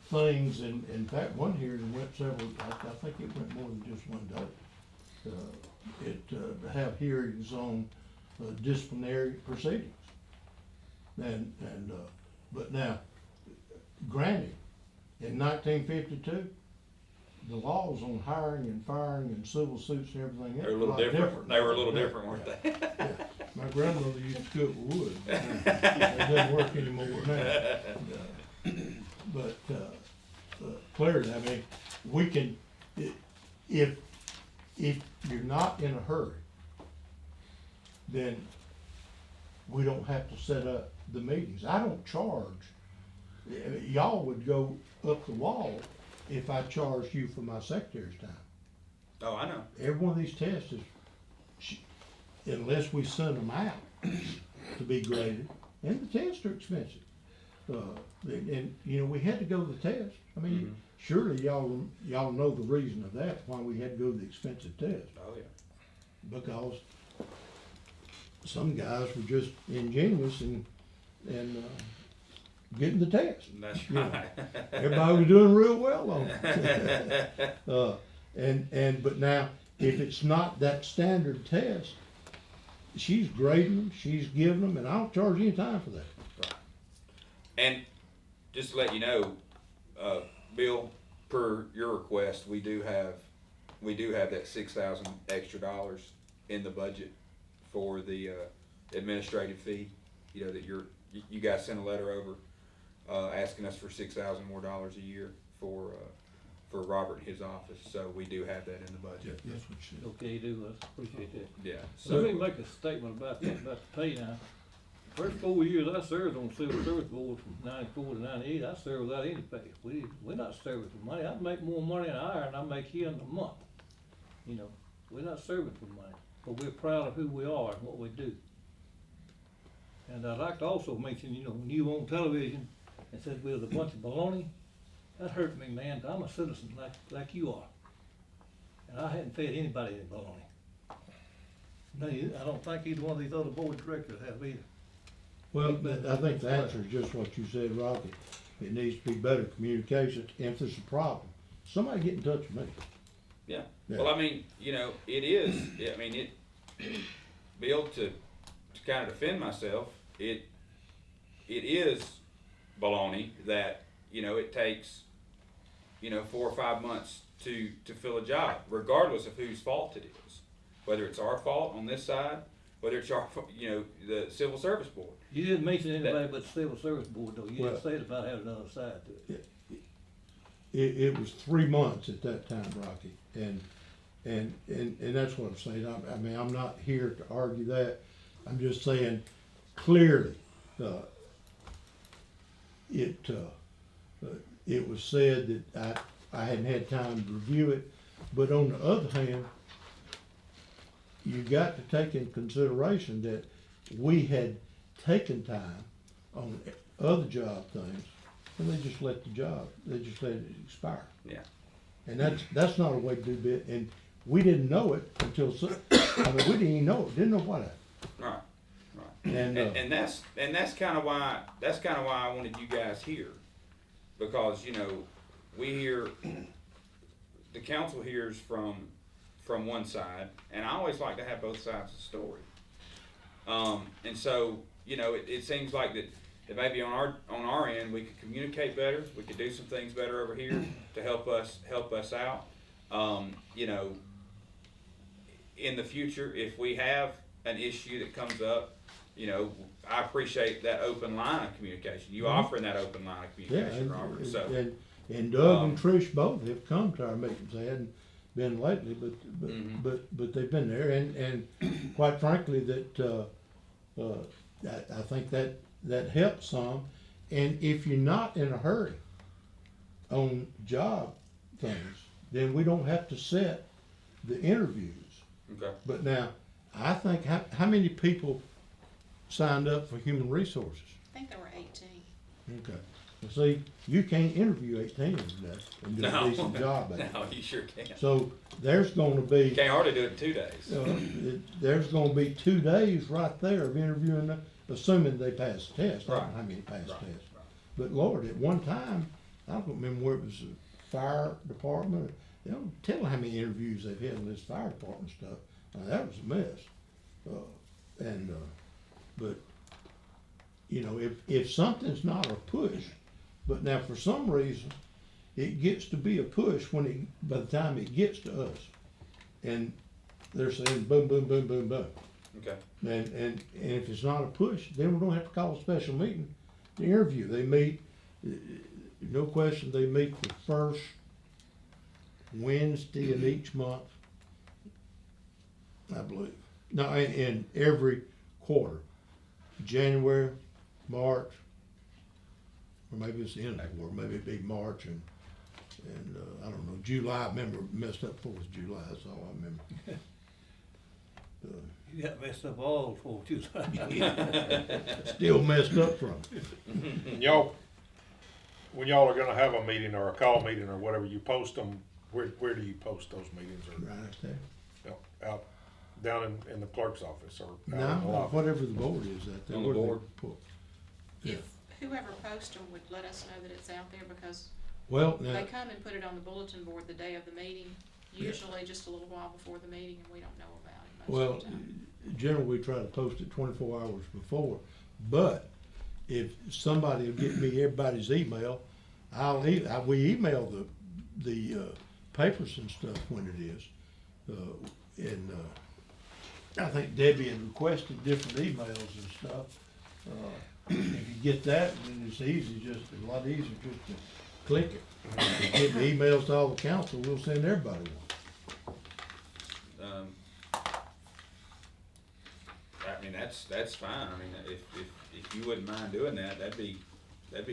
things. And in fact, one hearing went several, I think it went more than just one day. to have hearings on disciplinary proceedings. But now, granted, in 1952, the laws on hiring and firing and civil suits and everything else They were a little lot different. They were a little Yeah, different, weren't yeah, they? yeah. My grandmother used to cook wood. It doesn't work anymore now. But clearly, I mean, we can, if you're not in a hurry, then we don't have to set up the meetings. I don't charge. Y'all would go up the wall if I charged you for my secretary's time. Oh, I know. Every one of these tests is, unless we send them out to be graded, and the tests are expensive. And, you know, we had to go to the test. I mean, surely y'all know the reason of that, why we had to go to the expensive test. Oh, yeah. Because some guys were just ingenuous and getting the test. That's Yeah. right. Everybody was doing real well on it. But now, if it's not that standard test, she's grading them, she's giving them, and I don't charge any time for that. Right. And just to let you know, Bill, per your request, we do have that $6,000 extra in the budget for the administrative fee. You know, that you guys sent a letter over asking us for $6,000 more a year for Robert and his office. So we do have that in the budget. That's what she said. Okay, you do, I appreciate that. Yeah. Let me So make a statement about that, about the pay now. First 4 years I served on the Civil Service Board from '94 to '98, I served without any pay. We're not serving for money. I make more money an hour than I make here in a month. You know, we're not serving for money, but we're proud of who we are and what we do. And I'd like to also mention, you know, when you on television and said we was a bunch of baloney, that hurt me, man. I'm a citizen like you are. And I hadn't fed anybody any baloney. No, I don't think either one of these other board directors have either. Well, I think the answer is just what you said, Rocky. It needs to be better communication. If there's a problem, somebody get in touch with me. yeah. Yeah. Well, I mean, you know, it is. I mean, Bill, to kind of defend myself, it is baloney that, you know, it takes, you know, 4 or 5 months to fill a job, regardless of whose fault it is. Whether it's our fault on this side, whether it's our, you know, the Civil Service Board. You didn't mention anybody but the Civil Service Board, though. You Well- didn't say it about having another side to it. It was 3 months at that time, Rocky, and that's what I'm saying. I mean, I'm not here to argue that. I'm just saying clearly, it was said that I hadn't had time to review it, but on the other hand, you got to take in consideration that we had taken time on other job things, and they just let it expire. Yeah. And that's not a way to do it, and we didn't know it until, I mean, we didn't even know it, didn't know what happened. Right. Right. And, And that's kind of why I wanted you guys here, because, you know, we hear, the council hears from one side, and I always like to have both sides of the story. And so, you know, it seems like that maybe on our end, we could communicate better, we could do some things better over here to help us out. You know, in the future, if we have an issue that comes up, you know, I appreciate that open line of communication. You offering that open line of yeah, communication, Robert. So, and Doug and Trish both have come to our meetings. They hadn't been lately, but they've been there, and quite frankly, that I think that helps some. And if you're not in a hurry on job things, then we don't have to set the interviews. okay. But now, I think, how many people signed up for human resources? I think there were 18. Okay. Well, see, you can't interview 18 of them and do a decent job at it. No, you sure can. So there's gonna be, Can't hardly do it in 2 days. there's gonna be 2 days right there of interviewing them, assuming they pass the test. I don't know how many pass the Right, test. But Lord, at one time, I don't remember where it was the fire department, they don't tell how many interviews they've had in this fire department stuff. Now, that was a mess. But, you know, if something's not a push, but now for some reason, it gets to be a push by the time it gets to us. And they're saying boom, boom, boom, boom, boom. Okay. And if it's not a push, then we don't have to call a special meeting to interview. They meet, no question, they meet the first Wednesday of each month, I believe. No, in every quarter, January, March, or maybe it's the end of the quarter, maybe it'd be March and I don't know, July. I remember messed up 4th of July, that's all I remember. You got messed up all for July. Still messed up from it. And y'all, when y'all are gonna have a meeting or a call meeting or whatever, you post them, where do you post those meetings? Or, Right there. you know, out, down in the clerk's office or out in the No, lobby? whatever the board is out there. On the where they board? put- Yeah. If whoever posts them would let us know that it's out there, because Well, now, they come and put it on the bulletin board the day of the meeting, usually just a little while before the meeting, and we don't know about it most well, of the time. generally we try to post it 24 hours before, but if somebody will get me everybody's email, we email the papers and stuff when it is. I think Debbie had requested different emails and stuff. If you get that, then it's a lot easier just to click it. Get the emails to all the council, we'll send everybody one. I mean, that's fine. I mean, if you wouldn't mind doing that, that'd be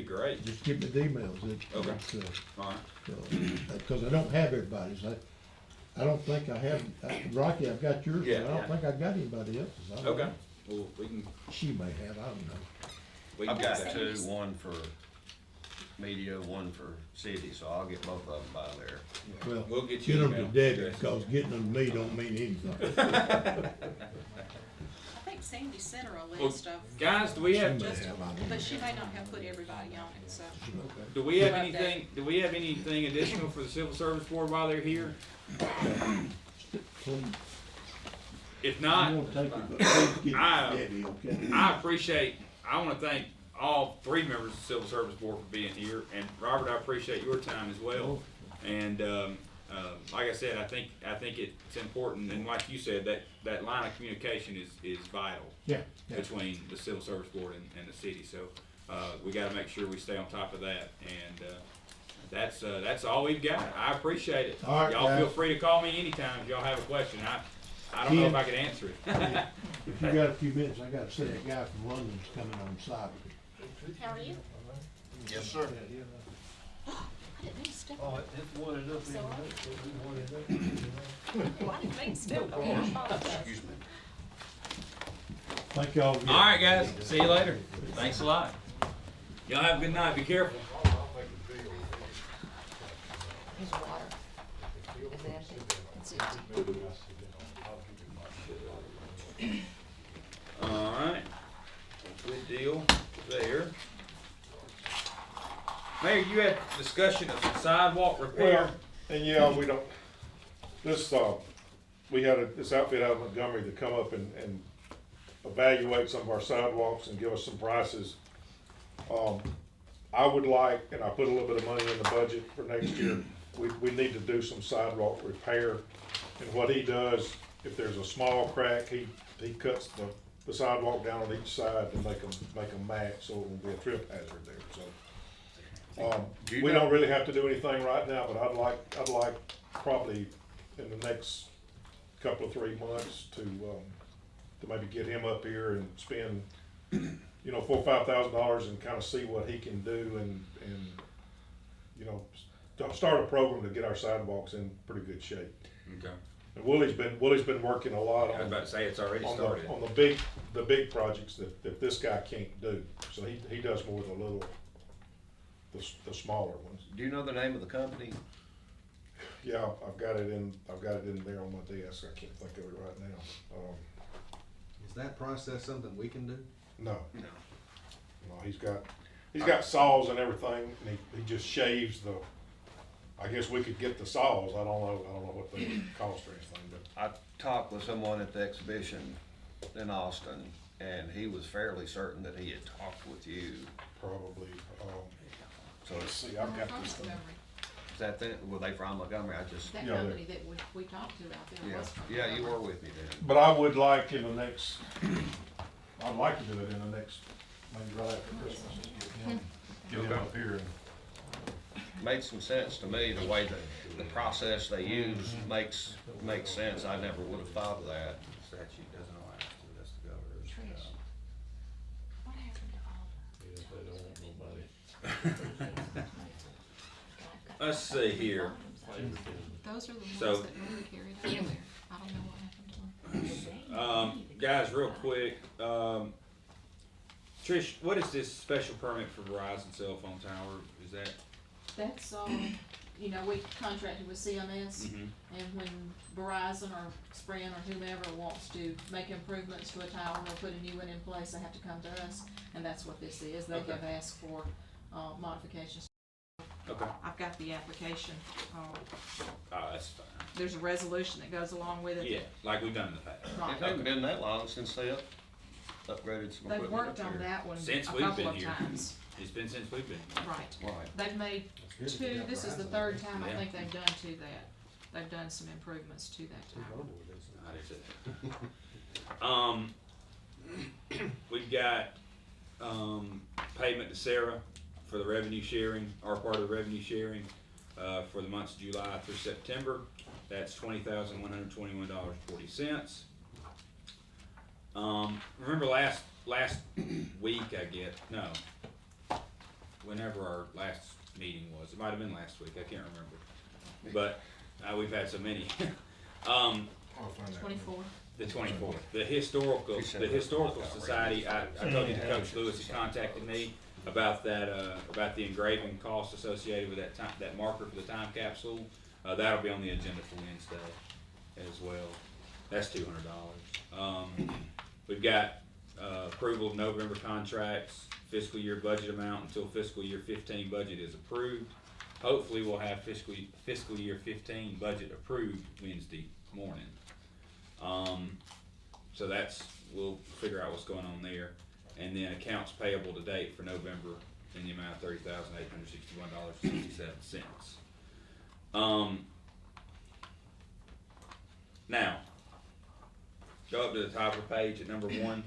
great. Just give me the emails. Okay. All right. Because I don't have everybody's. I don't think I have, Rocky, I've got yours, but Yeah, I don't yeah. think I got anybody else's. I don't Okay. know. Well, we can. She may have, I don't know. We can I've get got that. two, one for media, one for city, so I'll get both of them by there. Well, We'll get you get them to email Debbie, address. because getting them to me don't mean anything. I think Sandy sent her a Well, list of, guys, do we She have may have, I don't know. but she may not have put everybody on it, so. do we have About anything additional for the civil service board while they're here? Please, If you not, won't take it, but please get it I- to Debbie, okay? I wanna thank all 3 members of the civil service board for being here, and Robert, I appreciate your time as well. And, like I said, I think it's important, and like you said, that line of communication is vital Yeah, yeah. between the civil service board and the city, so, we gotta make sure we stay on top of that, and, that's all we've got. I appreciate it. All right, Y'all feel guys. free to call me anytime if y'all have a question. I don't know if I can answer it. If you got a few minutes, I gotta say that guy from London's coming on site. How are you? Yes, sir. I didn't mean to step Oh, on it's one of those, So- one of those. you. Oh, I didn't mean to step on you. I apologize. Excuse me. Thank y'all again. All right, guys. See you later. Thanks a lot. Y'all have a good night. Be careful. Here's water. Is it empty? It's empty. All right. Good deal there. Mayor, you had discussion of sidewalk repair. Well, and yeah, we don't, we had this outfit out of Montgomery to come up and evaluate some of our sidewalks and give us some prices. I would like, and I put a little bit of money in the budget for next year, we need to do some sidewalk repair. And what he does, if there's a small crack, he cuts the sidewalk down on each side to make them match, so it won't be a trip hazard there, so. We don't really have to do anything right now, but I'd like probably in the next couple of 3 months to maybe get him up here and spend, $4,000 or $5,000 and kind of see what he can do and start a program to get our sidewalks in pretty good shape. Okay. And Willie's been working a lot I was on about to say it's already started. on the big projects that this guy can't do. So he does more of the smaller ones. Do you know the name of the company? Yeah, I've got it in there on my desk. I can't think of it right now. Is that process something we can do? No. No, he's got saws and everything, and he just shaves I guess we could get the saws, I don't know what they would cost or anything, but I talked with someone at the exhibition in Austin, and he was fairly certain that he had talked with you. probably, So let's is see, I've got this thing. that were they from Montgomery? I just, That Yeah, company that we talked to out there yeah, was from. yeah, you were with me then. But I would like in the next, I'd like to do it in the next, maybe right after Christmas, just get him up here and. Made some sense to me, the way that the process they use makes sense. I never would have thought of that. Statute doesn't allow us to, that's the governor's Trish, job. what happened to all the? Let's see here. Those are the So- ones that were carried over there. I don't know what happened to them. Guys, real quick, Trish, what is this special permit for Verizon cell phone tower? Is that? That's, you know, we contracted with CMS, and when Verizon or Sprint or whomever wants to make improvements to a tower or put a new one in place, they have to come to us, and that's what this is. They Okay. have asked for, modifications. Okay. I've got the application. Oh, that's fine. There's a resolution that goes along with it. Yeah, like we've done in the past. Right. It hasn't been that long since they upgraded some They've equipment worked up on here. that one a Since we've couple been of here. times. It's been since we've been here. Right. Right. They've made two, this is the third time I Yeah. think they've done to that. They've done some improvements to that tower. I do too. We've got, payment to Sarah for the revenue sharing, our part of the revenue sharing, for the months of July through September. That's $20,121.40. Remember last week, I guess, no, whenever our last meeting was, it might have been last week, I can't remember. But, we've had so many. I'll find that. 24. The 24th. The historical society, I told you that Coach Lewis had contacted me about that, about the engraving cost associated with that time, that marker for the time capsule. That'll be on the agenda for Wednesday as well. That's $200. We've got, approval of November contracts, fiscal year budget amount until fiscal year 15 budget is approved. Hopefully we'll have fiscal year 15 budget approved Wednesday morning. So we'll figure out what's going on there. And then accounts payable to date for November in the amount of $30,861.67. Now, go up to the top of the page at number 1.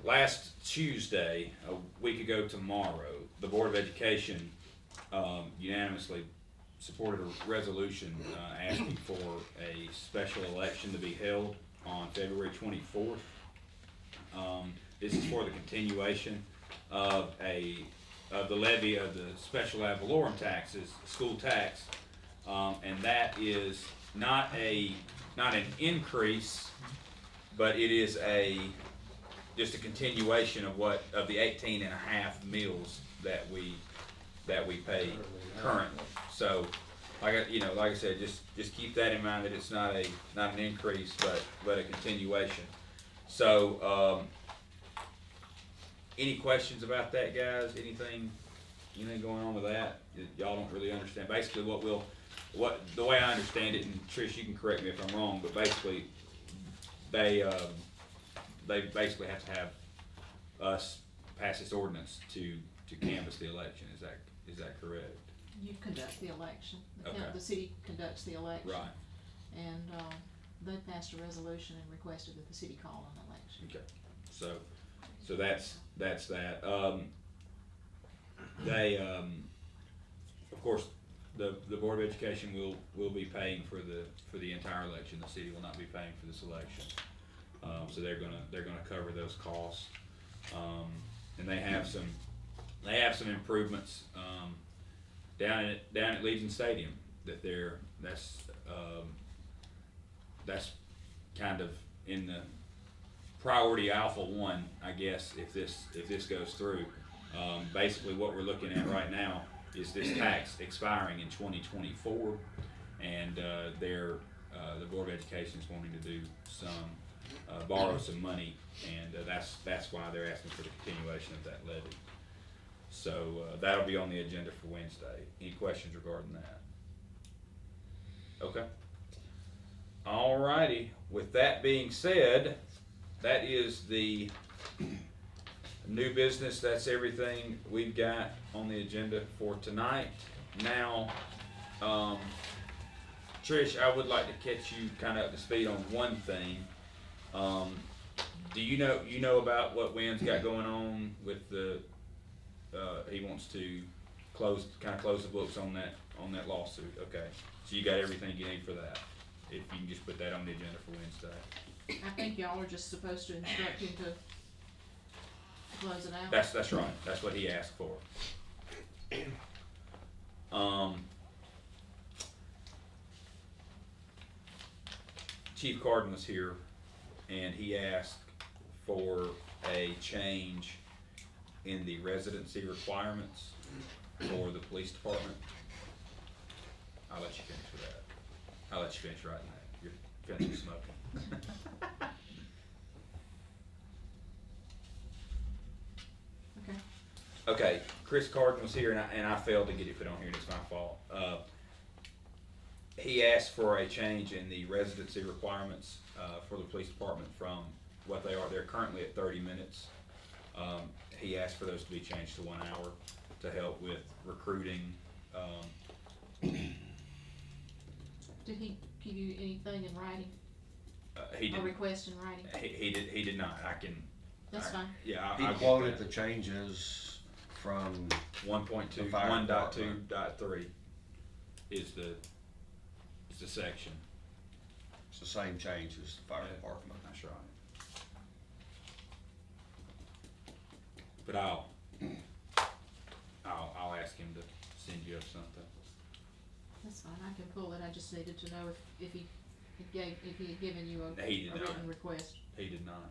Last Tuesday, a week ago tomorrow, the Board of Education unanimously supported a resolution asking for a special election to be held on February 24th. This is for the continuation of the levy of the special ad valorem taxes, school tax, and that is not an increase, but it is just a continuation of the 18.5 mills that we pay currently. So, like I said, just keep that in mind, that it's not an increase, but a continuation. So, any questions about that, guys? Anything going on with that? Y'all don't really understand. Basically, the way I understand it, and Trish, you can correct me if I'm wrong, but basically, they basically have to have us pass this ordinance to canvass the election. Is that correct? You conduct the election. Okay. The city conducts the election. Right. And, they passed a resolution and requested that the city call an election. Okay. So that's that. They, of course, the Board of Education will be paying for the entire election. The city will not be paying for this election. So they're gonna cover those costs. And they have some improvements down at Legion Stadium that's kind of in the priority alpha 1, I guess, if this goes through. Basically what we're looking at right now is this tax expiring in 2024, and the Board of Education is wanting to do borrow some money, and that's why they're asking for the continuation of that levy. So, that'll be on the agenda for Wednesday. Any questions regarding that? Okay. Alrighty, with that being said, that is the new business. That's everything we've got on the agenda for tonight. Now, Trish, I would like to catch you kind of up to speed on one thing. Do you know about what Wynn's got going on with the, he wants to close the books on that lawsuit? Okay, so you got everything you need for that. If you can just put that on the agenda for Wednesday. I think y'all are just supposed to instruct him to close it out. That's right. That's what he asked for. Chief Carden was here, and he asked for a change in the residency requirements for the police department. I'll let you finish with that. I'll let you finish right now. You're finished smoking. Okay. Okay, Chris Carden was here, and I failed to get it put on here, and it's my fault. He asked for a change in the residency requirements for the police department from what they are. They're currently at 30 minutes. He asked for those to be changed to 1 hour to help with recruiting. Did he give you anything in writing? He A did. request in writing? He did not. I can. That's fine. Yeah, He I'll get quoted that. the changes from 1.2, the fire 1.2.3 is the section. It's the same change as the fire Yeah, department. That's right. But I'll ask him to send you up something. That's fine, I can pull it, I just needed to know if he had given you a He did not. written request. He did not.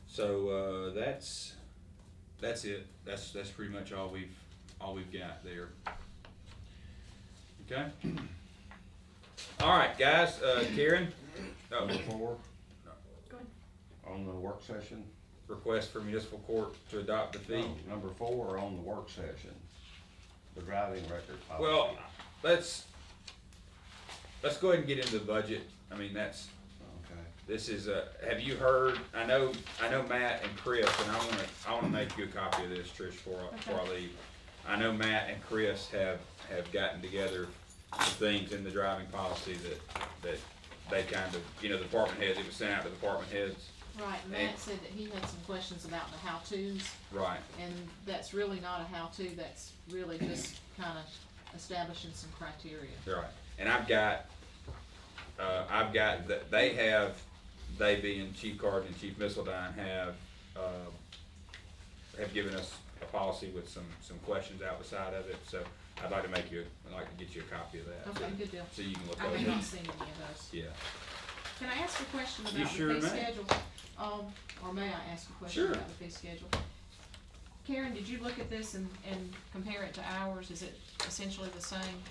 So that's it. That's pretty much all we've got there. Okay. All right, guys. Karen. Number 4, Go ahead. on the work session. Request for municipal court to adopt the fee. No, number 4 on the work session, the driving record policy. Well, let's go ahead and get into the budget. I mean, Okay. this is have you heard? I know Matt and Chris, and I wanna make you a copy of this, Trish, before I leave. I know Matt and Chris have gotten together some things in the driving policy that they kind of, the department heads, it was sent out to department heads. Right, Matt said that he had some questions about the how-tos, Right. and that's really not a how-to, that's really just kinda establishing some criteria. Right, and I've got they being Chief Carden and Chief Missildine have given us a policy with some questions out beside of it, so I'd like to get you a copy of that. Okay, good deal. So you can look I over have it. not seen any of those. Yeah, Can I ask a question You about the sure fee may. schedule? Or may I ask a question Sure. about the fee schedule? Karen, did you look at this and compare it to ours? Is it essentially the same?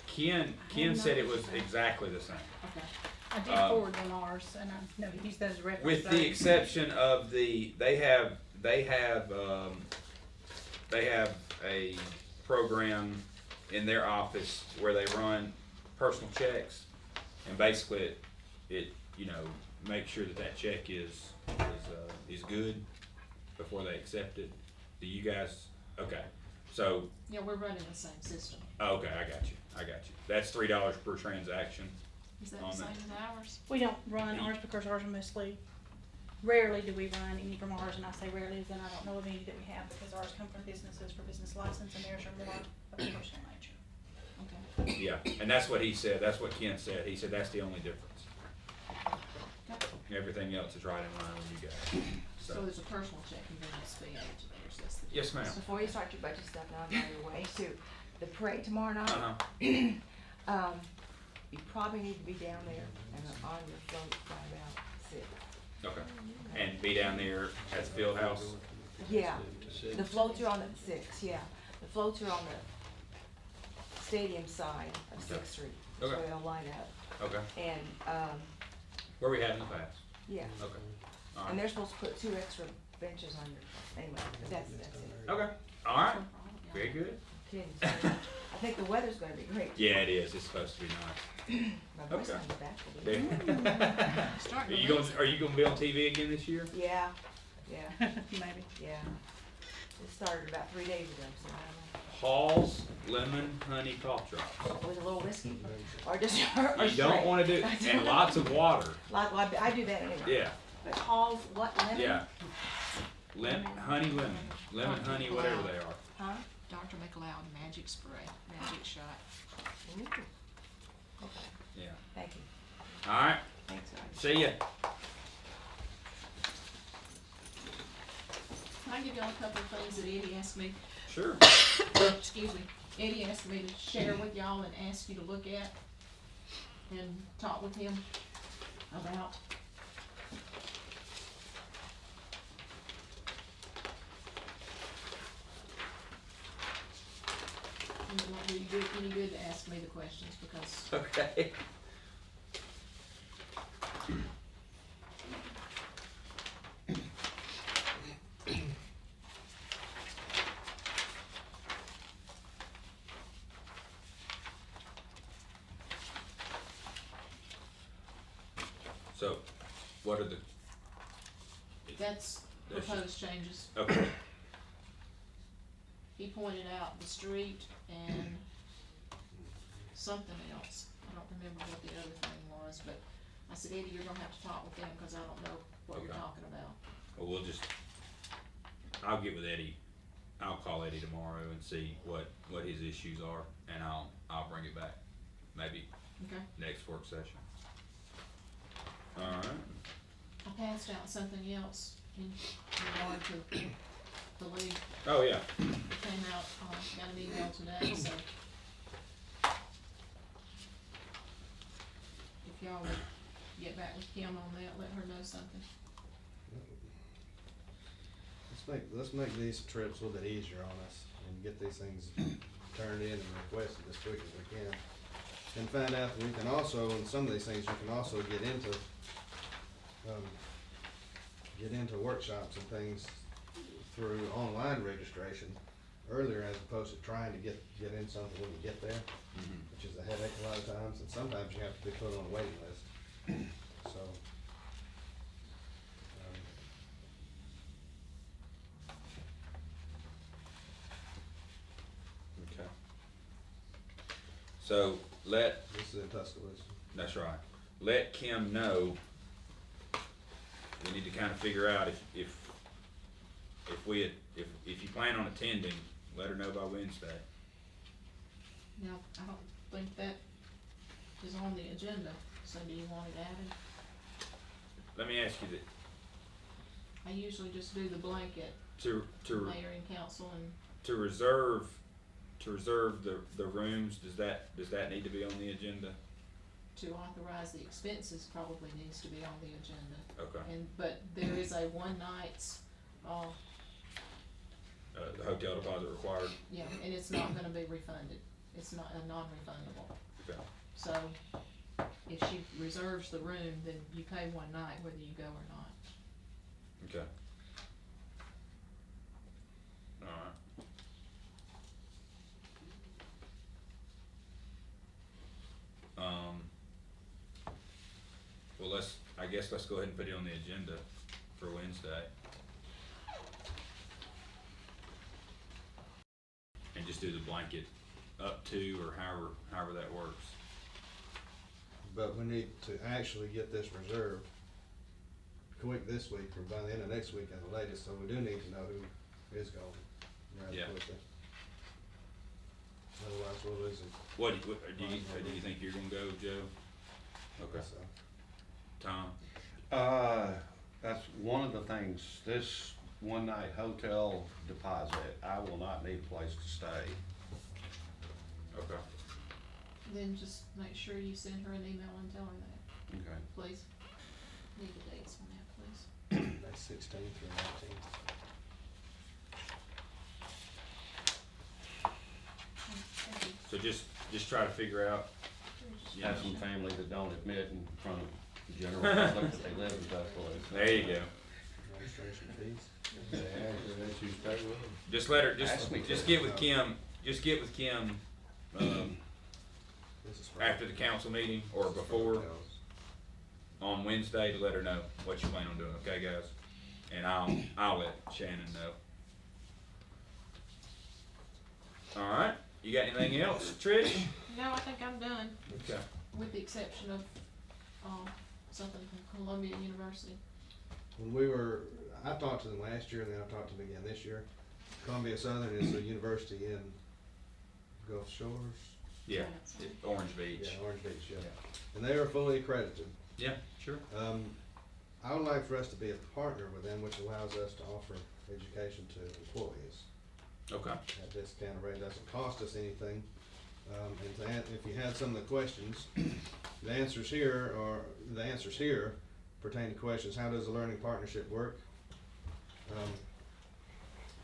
Ken said it was exactly the same. Okay. I did forward them ours, and I know he used those reference. With the exception of they have a program in their office where they run personal checks, and basically it make sure that check is good before they accept it. Do you guys? Okay, so Yeah, we're running the same system. okay, I got you. That's $3 per transaction. Is that On the the- same as ours? We don't run ours because ours are mostly, rarely do we run any from ours, and I say rarely, as in I don't know of any that we have, because ours come from businesses for business license, and theirs are more of a personal nature. Okay. Yeah, and that's what he said. That's what Ken said. He said that's the only difference. Everything else is right in line with you guys. So there's a personal check and then it's fee added to theirs, that's the. Yes, ma'am. Before you start your budget stuff, now I'm on your way to the parade tomorrow night. Uh-huh. You probably need to be down there and on your float by about 6. Okay. And be down there at the field house? Yeah, the floats are on at 6, yeah. The floats are on the stadium side of Okay. 6th Street. Okay. So they'll line up. Okay. And, Where we had in the past? yeah. Okay. All And right. they're supposed to put 2 extra benches on your, anyway, but that's it. Okay, alright, very good. Kidding so much. I think the weather's gonna be great. Yeah, it is, it's supposed to be nice. My voice Okay. on the back will be. Are you gonna be on TV again this year? Yeah, yeah, Maybe. yeah. It started about 3 days ago, so I don't Hall's Lemon Honey Cough Drops. know. With a little whiskey, or just, or You don't straight. wanna do, and lots of water, I do that anyway. yeah, But Hall's what, lemon? yeah. Honey lemon, honey, whatever they are. Huh? Dr. McLeod magic spray, magic shot. Ooh. Okay, Yeah. thank you. Alright, Thanks, guys. see ya. Can I give y'all a couple of things that Eddie asked me, Sure. excuse me, Eddie asked me to share with y'all and ask you to look at and talk with him about. And it won't do you any good to ask me the questions because Okay. So, what are the, that's That's proposed changes. okay, He pointed out the street and something else. I don't remember what the other thing was, but I said, Eddie, you're gonna have to talk with them, cause I don't know what you're Okay. talking about. well, I'll get with Eddie, I'll call Eddie tomorrow and see what his issues are, and I'll bring it back, maybe Okay. next work session. Alright, I passed out something else in regard to the league. oh yeah, It came out, got an email today, so. If y'all would get back with Kim on that, let her know something. Let's make these trips a little bit easier on us and get these things turned in and requested as quick as we can. And find out that we can also, in some of these things, you can also get into workshops and things through online registration earlier as opposed to trying to get in something when you get there, which is a headache a lot of times, and sometimes you have to be put on a waiting list. So, okay. So, this is in Tuscaloosa. that's right, let Kim know, we need to kinda figure out if you plan on attending, let her know by Wednesday. Now, I don't think that is on the agenda, so do you want it added? Let me ask you that, I usually just do the blanket, to mayor and council and, reserve the rooms, does that need to be on the agenda? to authorize the expenses probably needs to be on the agenda. Okay, But there is a one night's, the hotel deposit required, yeah, and it's not gonna be refunded, it's not a non-refundable. okay, So, if she reserves the room, then you pay one night whether you go or not. okay. Alright. Well, I guess let's go ahead and put it on the agenda for Wednesday. And just do the blanket up to, or however that works. But we need to actually get this reserved quick this week or by the end of next week at the latest, so we do need to know who is going rather Yeah. quickly. Otherwise we'll lose it. What do you think you're gonna go, Joe? Okay, So, Tom? That's one of the things, this one night hotel deposit, I will not need a place to stay. Okay. Then just make sure you send her an email and tell her that, Okay. please. Need the dates on that, please. May 16th through 19th. Thank you. So just try to figure out, yeah, Have some family that don't admit in front of the general public that they live in Tuscaloosa. there you go. Registration fees. Just let her, Ask me just to. get with Kim, This is for- after the council meeting or before on Wednesday to let her know what you plan on doing, okay, guys? And I'll let Shannon know. All right, you got anything else, Trish? No, I think I'm done, Okay. with the exception of, something from Columbia University. I talked to them last year and then I talked to them again this year. Columbia Southern is a university in Gulf Shores. Yeah, Orange Beach. Yeah, Orange Beach, yeah. And they are fully accredited. Yeah, sure. I would like for us to be a partner with them, which allows us to offer education to employees. Okay. At discounted rate, doesn't cost us anything. And if you had some of the questions, the answers here pertain to questions. How does the learning partnership work?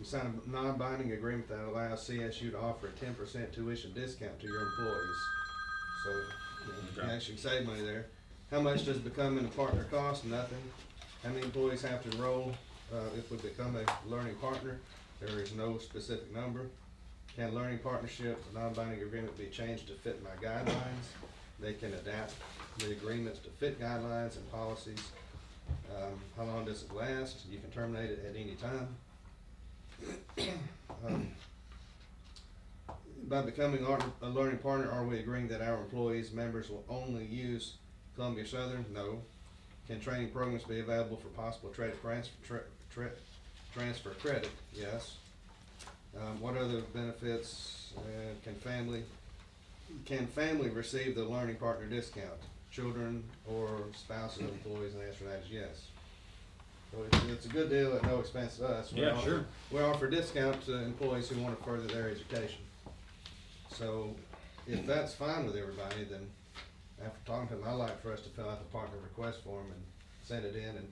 You sign a non-binding agreement that allows CSU to offer a 10% tuition discount to your employees. So you Okay. actually save money there. How much does becoming a partner cost? Nothing. How many employees have to enroll if we become a learning partner? There is no specific number. Can learning partnership, a non-binding agreement be changed to fit my guidelines? They can adapt the agreements to fit guidelines and policies. How long does it last? You can terminate it at any time. By becoming a learning partner, are we agreeing that our employees, members will only use Columbia Southern? No. Can training programs be available for possible transfer credit? Yes. What other benefits can family receive the learning partner discount? Children or spouses of employees, and the answer to that is yes. So it's a good deal at no expense to us. Yeah, sure. We offer discount to employees who want to further their education. So if that's fine with everybody, then after talking to them, I'd like for us to fill out the partner request form and send it in and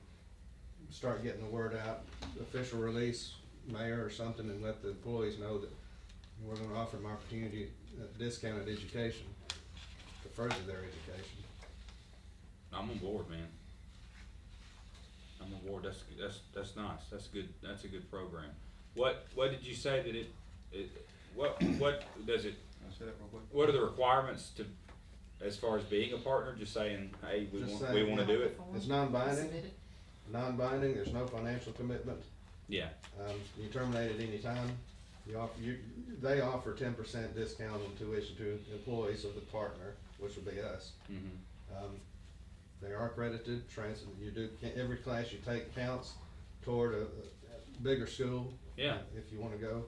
start getting the word out, official release, mayor or something, and let the employees know that we're gonna offer them opportunity, discounted education to further their education. I'm on board, man. I'm on board. That's nice. That's good. That's a good program. What did you say that what does it, what are the requirements to, as far as being a partner? Just saying, hey, we Just want saying, to do it? It's non-binding, Submit it. non-binding, there's no financial commitment. Yeah. You terminate at any time. They offer 10% discount on tuition to employees of the partner, which would be us. Mm-hmm. They are accredited, every class you take counts toward a bigger school. Yeah. If you wanna go.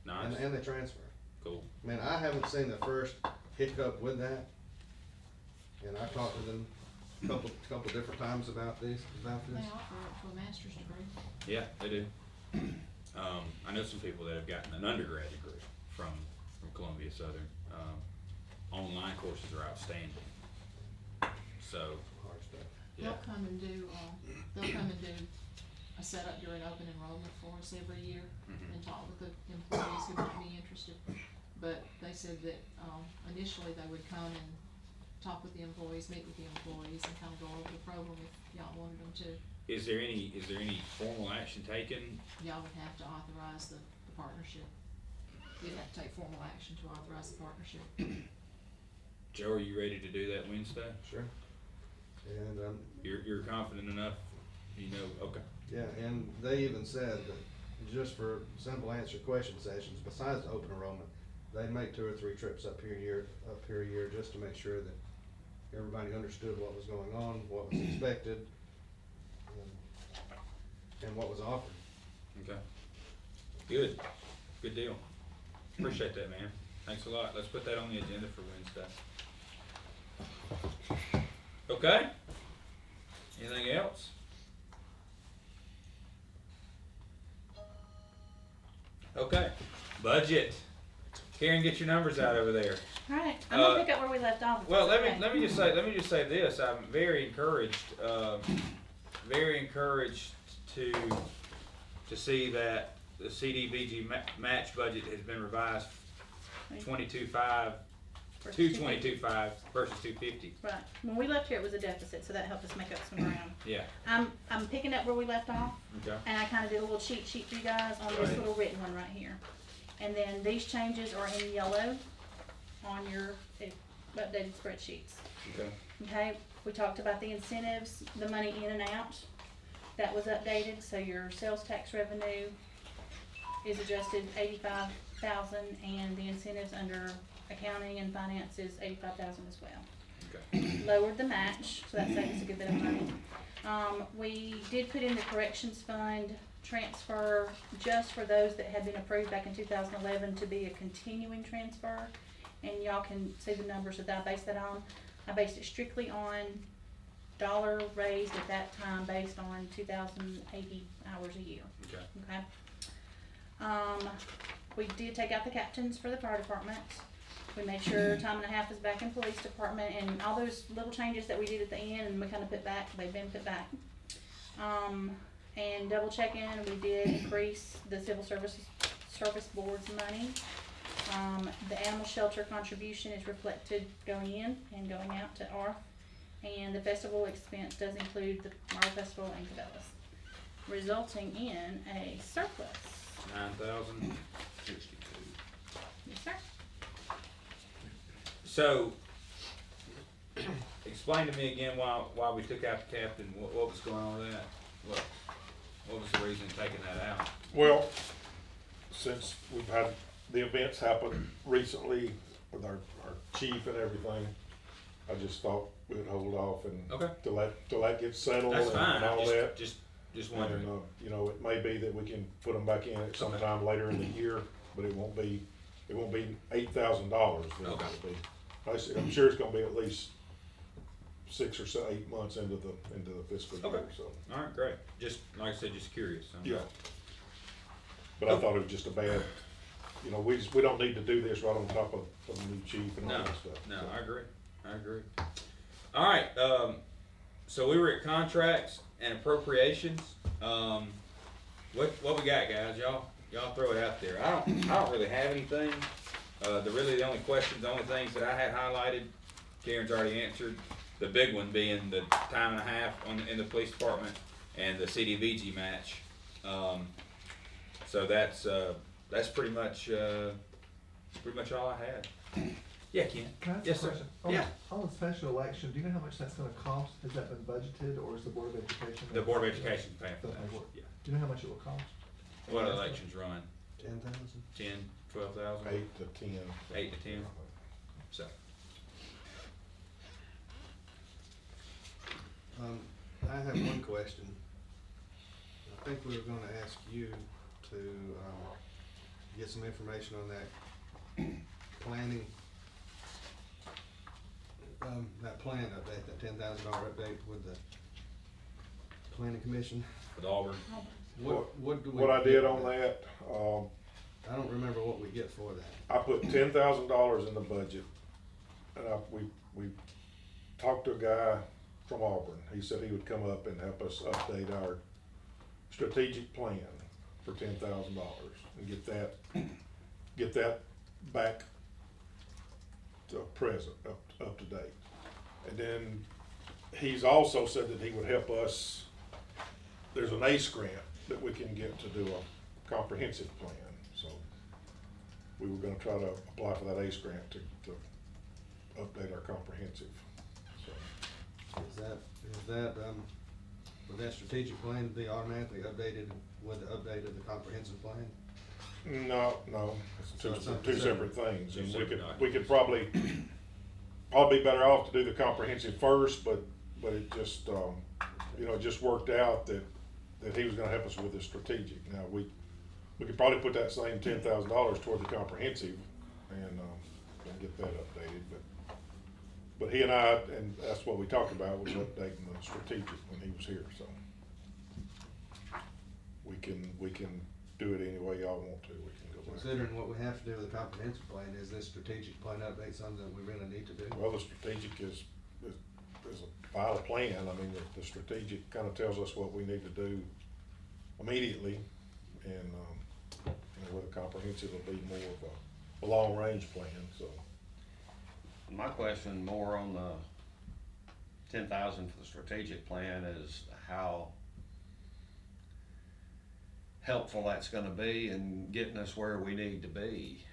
Nice. And they transfer. Cool. I mean, I haven't seen the first hiccup with that. And I talked to them a couple different times about this. They offer it to a master's degree. Yeah, they do. I know some people that have gotten an undergrad degree from Columbia Southern. Online courses are outstanding. So, Hard stuff. yeah. They'll come and do a setup during open enrollment for us every year Mhm. and talk with the employees who might be interested. But they said that, initially they would come and talk with the employees, meet with the employees and kind of go over the program if y'all wanted them to. Is there any formal action taken? Y'all would have to authorize the partnership. You'd have to take formal action to authorize the partnership. Joe, are you ready to do that Wednesday? Sure. And, You're confident enough? You know, okay. yeah, and they even said that just for simple answer question sessions, besides the open enrollment, they'd make 2 or 3 trips up here a year just to make sure that everybody understood what was going on, what was expected, and what was offered. Okay. Good. Good deal. Appreciate that, man. Thanks a lot. Let's put that on the agenda for Wednesday. Okay? Anything else? Okay. Budget. Karen, get your numbers out over there. Alright, I'm gonna pick up where we left off. if Well, that's let okay. me just say this. I'm very encouraged to see that the CDBG match budget has been revised 22.5 versus 222.5 versus 250. Right, when we left here, it was a deficit, so that helped us make up some ground. Yeah. I'm picking up where we left off, Okay. and I kinda did a little cheat sheet for you guys on this Right. little written one right here. And then these changes are in yellow on your updated spreadsheets. Okay. Okay, we talked about the incentives, the money in and out, that was updated, so your sales tax revenue is adjusted 85,000, and the incentives under accounting and finance is 85,000 as well. Okay. Lowered the match, so that saved us a good bit of money. We did put in the corrections fund transfer just for those that had been approved back in 2011 to be a continuing transfer. And y'all can see the numbers that I based that on. I based it strictly on dollar raised at that time based on 2,080 hours a year. Okay. Okay. We did take out the captains for the fire department. We made sure time and a half is back in police department, and all those little changes that we did at the end and we kinda put back, they've been put back. And double checking, we did increase the civil service board's money. The animal shelter contribution is reflected going in and going out to ARF. And the festival expense does include the Marble Festival and Cabela's, resulting in a surplus. 9,062. Yes, sir. So, explain to me again why we took out the captain. What was going on with that? What was the reason of taking that out? Well, since we've had the events happen recently with our chief and everything, I just thought we'd hold off and Okay. till that gets settled That's and fine. all that. Just And, wondering. you know, it may be that we can put them back in at some Okay. time later in the year, but it won't be $8,000. Okay. I'm sure it's gonna be at least 6 or 8 months into the fiscal year, Okay. so. All right, great. Just like I said, just curious. Yeah. But I thought it was just a bad, you know, we don't need to do this right on top of the new chief and all No, that stuff. no, so. I agree. All right, so we were at contracts and appropriations. What we got, guys? Y'all throw it out there. I don't really have anything. The only questions, the only things that I had highlighted, Karen's already answered. The big one being the time and a half in the police department and the CDVG match. So that's pretty much all I had. Yeah, Ken. Can I ask Yes, a sir. question? Yeah. On the special election, do you know how much that's gonna cost? Has that been budgeted, or is the Board of Education? The Board of Education paying for They'll that. pay for it. Yeah. Do you know how much it will cost? What elections run? 10,000? 10, 12,000? 8 to 10. 8 to 10. So, I have one question. I think we were gonna ask you to, get some information on that planning, that plan update, that $10,000 update with the planning commission. with Auburn. What do we? What I get did for on that, I don't remember what we get for that. I put $10,000 in the budget, and we talked to a guy from Auburn. He said he would come up and help us update our strategic plan for $10,000 and get that back to present, up to date. And then he's also said that he would help us. There's an ACE grant that we can get to do a comprehensive plan, so we were gonna try to apply for that ACE grant to update our comprehensive. So, Would that strategic plan be automatically updated with the update of the comprehensive plan? no, it's So it's something two separate separate. things, Two and separate we could probably be better off to do the comprehensive first, but it just, you know, it just worked out that he was gonna help us with the strategic. Now, we could probably put that same $10,000 toward the comprehensive and get that updated, but he and I, and that's what we talked about, was updating the strategic when he was here, so. We can do it any way y'all want to, we can go back. Considering what we have to do with the comprehensive plan, is this strategic plan update something that we really need to do? Well, the strategic is a vital plan. I mean, the strategic kind of tells us what we need to do immediately, and, you know, where the comprehensive will be more of a long-range plan, so. my question more on the 10,000 for the strategic plan is how helpful that's gonna be in getting us where we need to be.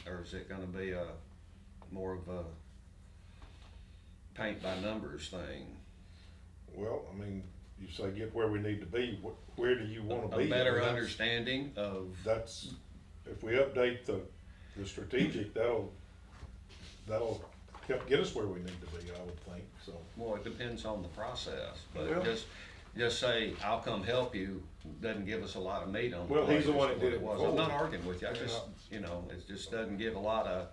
Or is it gonna be a more of a paint by numbers thing? Well, I mean, you say get where we need to be, where do you wanna be? A better I mean, understanding of, That's, if we update the strategic, that'll help get us where we need to be, I would think, so. well, it depends on the process, Well- but just say, I'll come help you, doesn't give us a lot of meat on the Well, plate he's the as one to that what did it was. before. I'm not arguing with you, I Yeah. just, it just doesn't give a lot of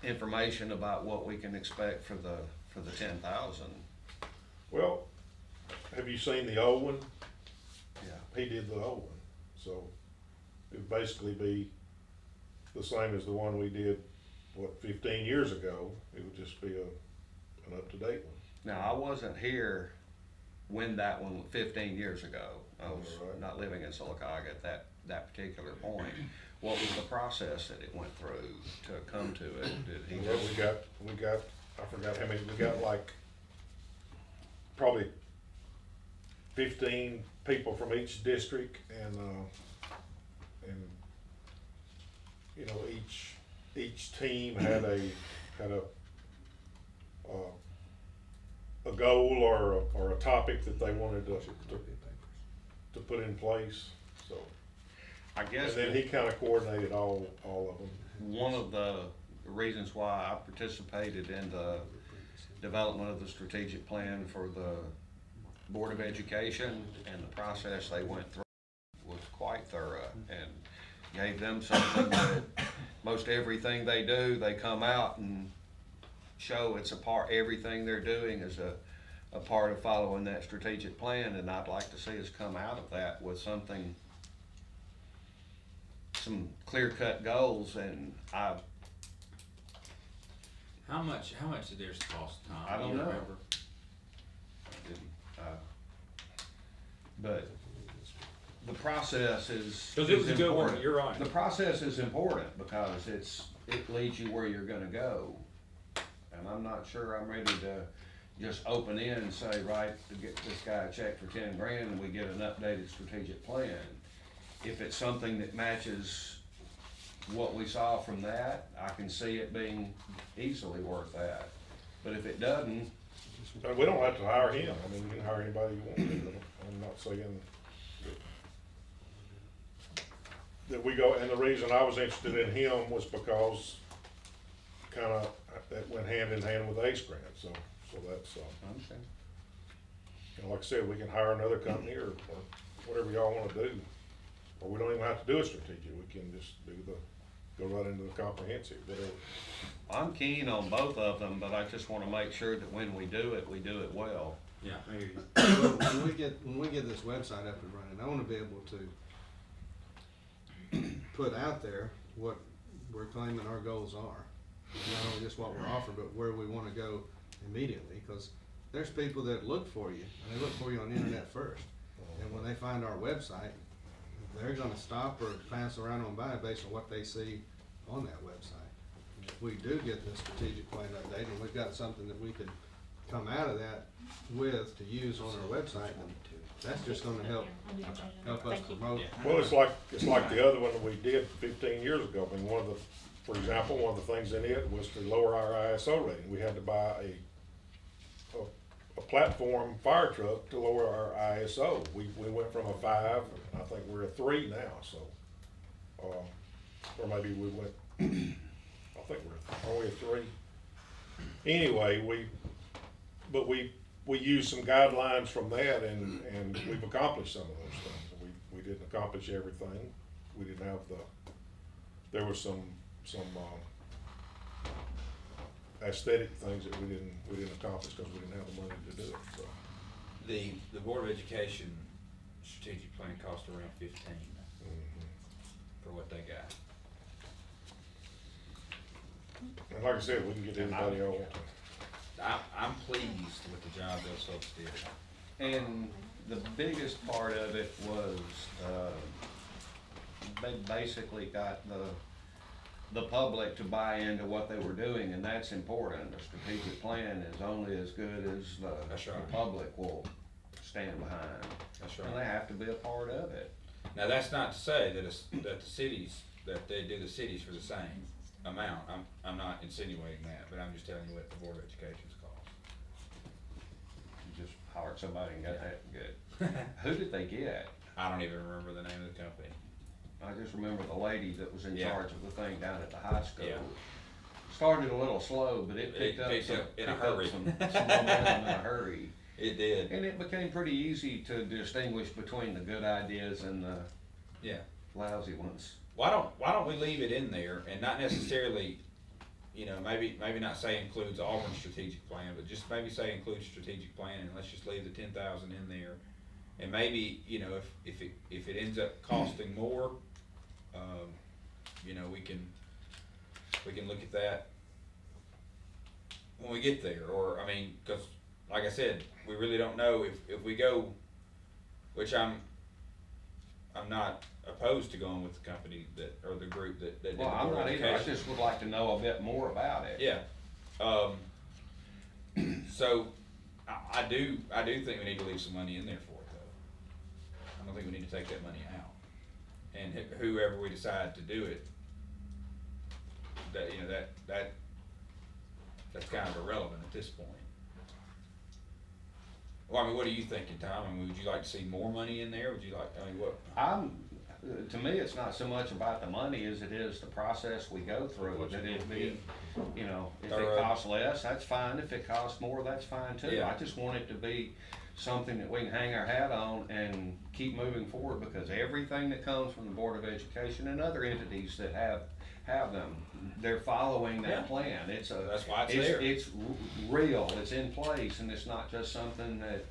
information about what we can expect for the 10,000. Well, have you seen the old one? Yeah. He did the old one, so it'd basically be the same as the one we did, 15 years ago. It would just be an up-to-date one. Now, I wasn't here when that one, 15 years ago. I was Right. not living in Sylacauga at that particular point. What was the process that it went through to come to it? Did he Well, just? we got, I forgot how many, we got like probably 15 people from each district and each team had a goal or a topic that they wanted to put in place, so. I guess And then he kinda coordinated all of them. one of the reasons why I participated in the development of the strategic plan for the Board of Education and the process they went through was quite thorough and gave them something that most everything they do, they come out and show it's a part, everything they're doing is a part of following that strategic plan, and I'd like to see us come out of that with some clear-cut goals, and How much did theirs cost, Tom? I don't Do you know. remember? But the process is. 'Cause it was is a good one, important. you're right. The process is important because it leads you where you're gonna go. And I'm not sure I'm ready to just open in and say, right, to get this guy a check for 10 grand and we get an updated strategic plan. If it's something that matches what we saw from that, I can see it being easily worth that. But if it doesn't, And we don't have to hire him, I mean, you can hire anybody you want to, I'm not saying that we go, and the reason I was interested in him was because kinda, that went hand in hand with ACE grant, so that's, okay. like I said, we can hire another company or whatever y'all wanna do. Or we don't even have to do a strategic, we can just go right into the comprehensive, whatever. I'm keen on both of them, but I just wanna make sure that when we do it well. Yeah, I hear you. Well, when we get this website up and running, I wanna be able to put out there what we're claiming our goals are. Not only just what we're offering, but where we wanna go immediately, cause there's people that look for you, and they look for you on the internet first. And when they find our website, they're gonna stop or pass around on by based on what they see on that website. And if we do get the strategic plan updated, and we've got something that we could come out of that with to use on our website, then that's just gonna help us promote. Well, it's like the other one that we did 15 years ago. I mean, for example, one of the things in it was to lower our ISO rating. We had to buy a platform fire truck to lower our ISO. We went from a 5, I think we're a 3 now, so, or maybe we went, I think we're only a 3. Anyway, we used some guidelines from that and we've accomplished some of those things. We didn't accomplish everything. We didn't have there was some aesthetic things that we didn't accomplish because we didn't have the money to do it, so. The Board of Education strategic plan cost around 15 for what they got. And like I said, we can get anybody y'all want to. I'm pleased with the job those folks did. And the biggest part of it was, they basically got the public to buy into what they were doing, and that's important. The strategic plan is only as good as That's the right. public will stand behind. That's And right. they have to be a part of it. Now, that's not to say that that the cities, that they do the cities for the same amount. I'm not insinuating that, but I'm just telling you what the Board of Education's cost. You just hired somebody and got that good. Who did they get? I don't even remember the name of the company. I just remember the lady that was in Yeah. charge of the thing down at the high school. Yeah. Started a little slow, but it It picked up picked some, up in a picked up hurry. some momentum in a hurry. It did. And it became pretty easy to distinguish between the good ideas and the Yeah. lousy ones. Why don't we leave it in there and not necessarily, you know, maybe not say includes Auburn's strategic plan, but just maybe say includes strategic plan, and let's just leave the 10,000 in there. And maybe, you know, if it ends up costing more, you know, we can look at that when we get there. Or, I mean, cause like I said, we really don't know if we go, which I'm not opposed to going with the company that, or the group that did the Well, I'm Board of not either, I Education. just would like to know a bit more about it. Yeah. So I do think we need to leave some money in there for it though. I don't think we need to take that money out. And whoever we decide to do it, that, you know, that's kind of irrelevant at this point. Well, I mean, what are you thinking, Tom? I mean, would you like to see more money in there? Would you like, I mean, what? To me, it's not so much about the money as it is the process we go through, that it be, you know, if it Thorough. costs less, that's fine, if it costs more, that's fine too. Yeah. I just want it to be something that we can hang our hat on and keep moving forward, because everything that comes from the Board of Education and other entities that have them, they're following Yeah. that plan. It's a. That's why it's there. It's real, it's in place, and it's not just something that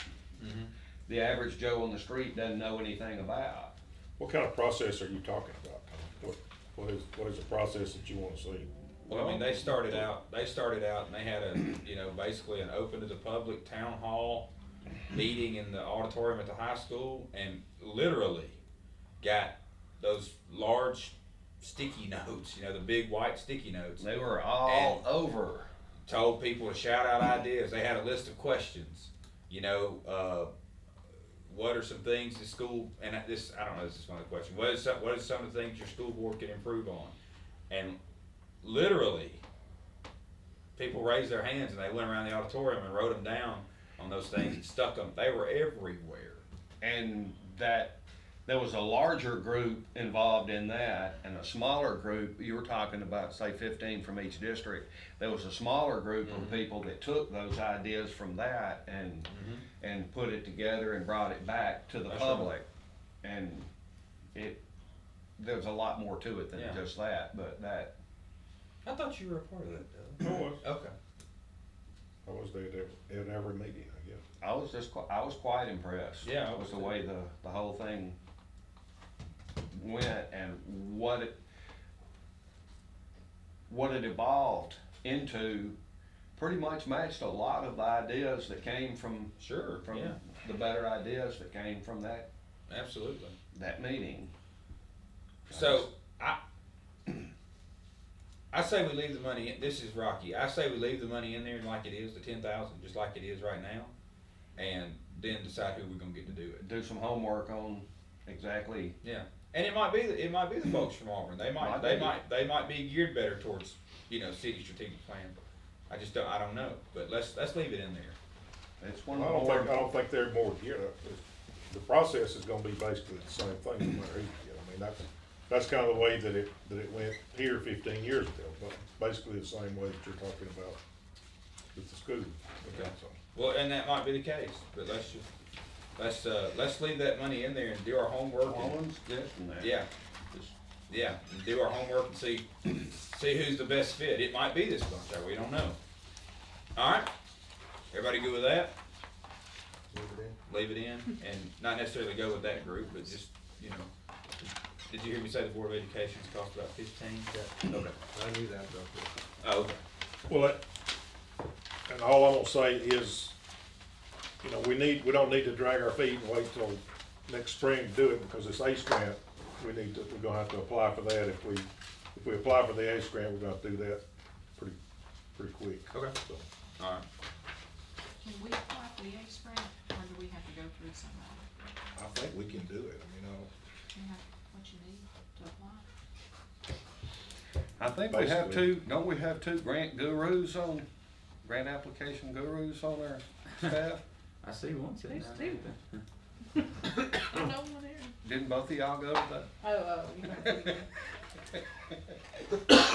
the average Joe on the street doesn't know anything about. What kind of process are you talking about, Tom? What is the process that you wanna see? Well, I mean, they started out and they had a, you know, basically an open to the public town hall meeting in the auditorium at the high school, and literally got those large sticky notes, you know, the big white sticky notes. They were all over. Told people to shout out ideas. They had a list of questions, you know, what are some things the school, and this, I don't know, this is one of the questions, what is some of the things your school board can improve on? And literally, people raised their hands and they went around the auditorium and wrote them down on those things and stuck them. They were everywhere. And that, there was a larger group involved in that, and a smaller group, you were talking about, say, 15 from each district. There was a smaller group of people that took those ideas from that and put it together and brought it back to the That's public. And there's a lot more to it than Yeah. just that, but that. I thought you were a part of that, Doug. I was. Okay. I was there at every meeting, I guess. I was quite impressed. Yeah, I With was the too. way the whole thing went and what it evolved into pretty much matched a lot of the ideas that came from Sure, yeah, the better ideas that came from that absolutely. meeting. So, I say we leave the money in, this is Rocky, I say we leave the money in there like it is, the 10,000, just like it is right now, and then decide who we're gonna get to do it. Do some homework on exactly. Yeah, and it might be the folks from Auburn, they might be geared better towards, you know, city strategic plan. I don't know, but let's leave it in there. It's one I of the don't think they're more geared up. The process is gonna be basically the same thing no matter who you get. I mean, that's kind of the way that it went here 15 years ago, but basically the same way that you're talking about with the school. Okay. So, Well, and that might be the case, but let's leave that money in there and do our homework. And, One's suggesting that. yeah, yeah, and do our homework and see who's the best fit. It might be this bunch there, we don't know. All right, everybody good with that? Leave it in, and not necessarily go with that group, but just, you know. Did you hear me say the Board of Education's cost about 15? Yeah. Okay. I knew that, though. Oh, okay. well, and all I'm gonna say is, you know, we don't need to drag our feet and wait till next spring to do it, because this ACE grant, we're gonna have to apply for that if we if we apply for the ACE grant, we're gonna do that pretty quick. Okay. So, Alright. Can we apply for the ACE grant, or do we have to go through somebody? I think we can do it, I mean, Do you have what you need to apply? I think we have Basically. don't we have two grant application gurus on our staff? I see one sitting There's down two. there. No one there. Didn't both of y'all go to that? Oh, you know.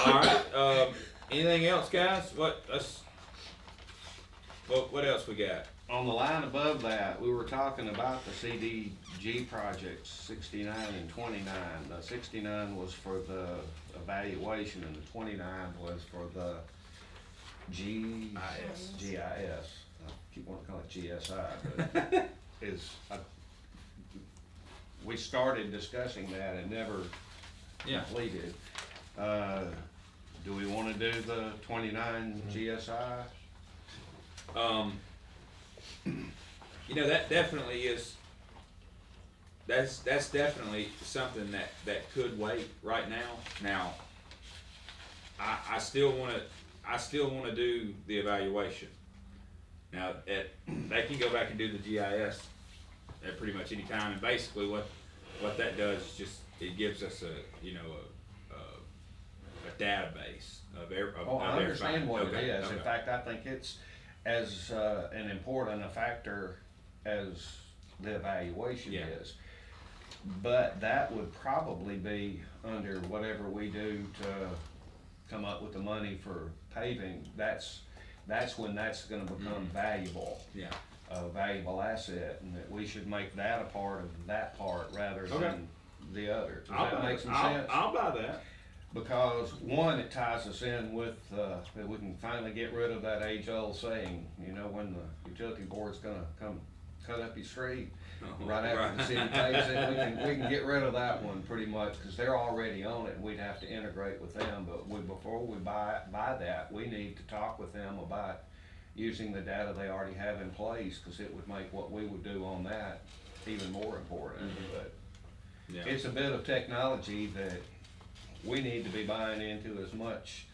Alright, anything else, guys? What else we got? On the line above that, we were talking about the CDG projects, 69 and 29. The 69 was for the evaluation and the 29 was for the GIS. I keep wanting to call it GSI, but we started discussing that and never Yeah. completed. Do we wanna do the 29 GSI? You know, that definitely is, that's definitely something that could wait right now. Now, I still wanna do the evaluation. Now, they can go back and do the GIS at pretty much any time, and basically what that does is just, it gives us a database of everything. Oh, I understand what it is. Okay. In fact, I think it's as an important a factor as the evaluation Yeah. is. But that would probably be under whatever we do to come up with the money for paving. That's when that's gonna become valuable, Yeah. a valuable asset, and that we should make that a part of that part rather Okay. than the other. Does that make some I'll- sense? I'll buy that. Because one, it ties us in with, that we can finally get rid of that age-old saying, you know, when the utility board's gonna come cut up your street, right after the city pays it, we can get rid of that one pretty much, cause they're already on it, and we'd have to integrate with them, but before we buy that, we need to talk with them about using the data they already have in place, cause it would make what we would do on that even more important, but Yeah. it's a bit of technology that we need to be buying into as much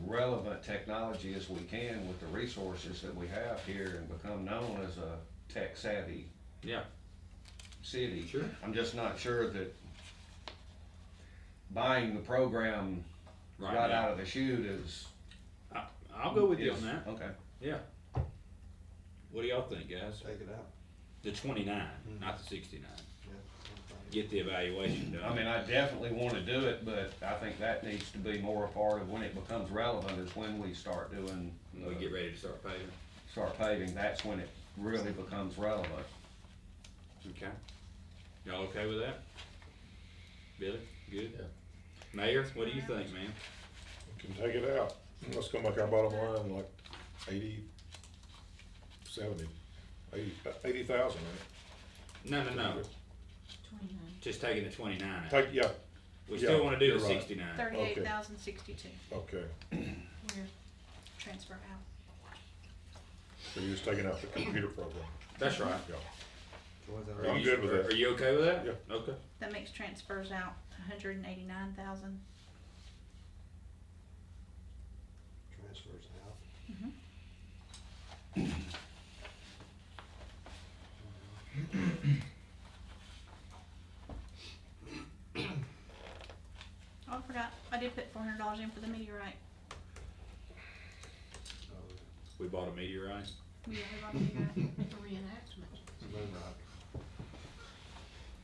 relevant technology as we can with the resources that we have here and become known as a tech savvy Yeah. city. Sure. I'm just not sure that buying the program right now. out of the chute is. I'll go with you on that. Okay. Yeah. What do y'all think, guys? Take it out. The 29, not the 69. Yeah. Get the evaluation done. I mean, I definitely wanna do it, but I think that needs to be more a part of when it becomes relevant is when we start doing. When we get ready to start paving. Paving, that's when it really becomes relevant. Okay. Y'all okay with that? Billy, good? Yeah. Mayor, what do you think, man? we can take it out. Let's go make our bottom line like 80, 70, 80,000, No. 29. Just taking the 29 out. yeah, We still wanna do you're the right. 69. 38,062. okay. We're transfer out. So you're just taking out the computer program. That's right. Yeah. So what's that Are I'm you- good with that. Are you okay with that? Yeah. Okay. That makes transfers out 189,000. Transfers out. Oh, I forgot. I did put $400 in for the meteorite. Oh, We bought a meteorite. Yeah, we bought a meteorite. The reenactment. the moon rock.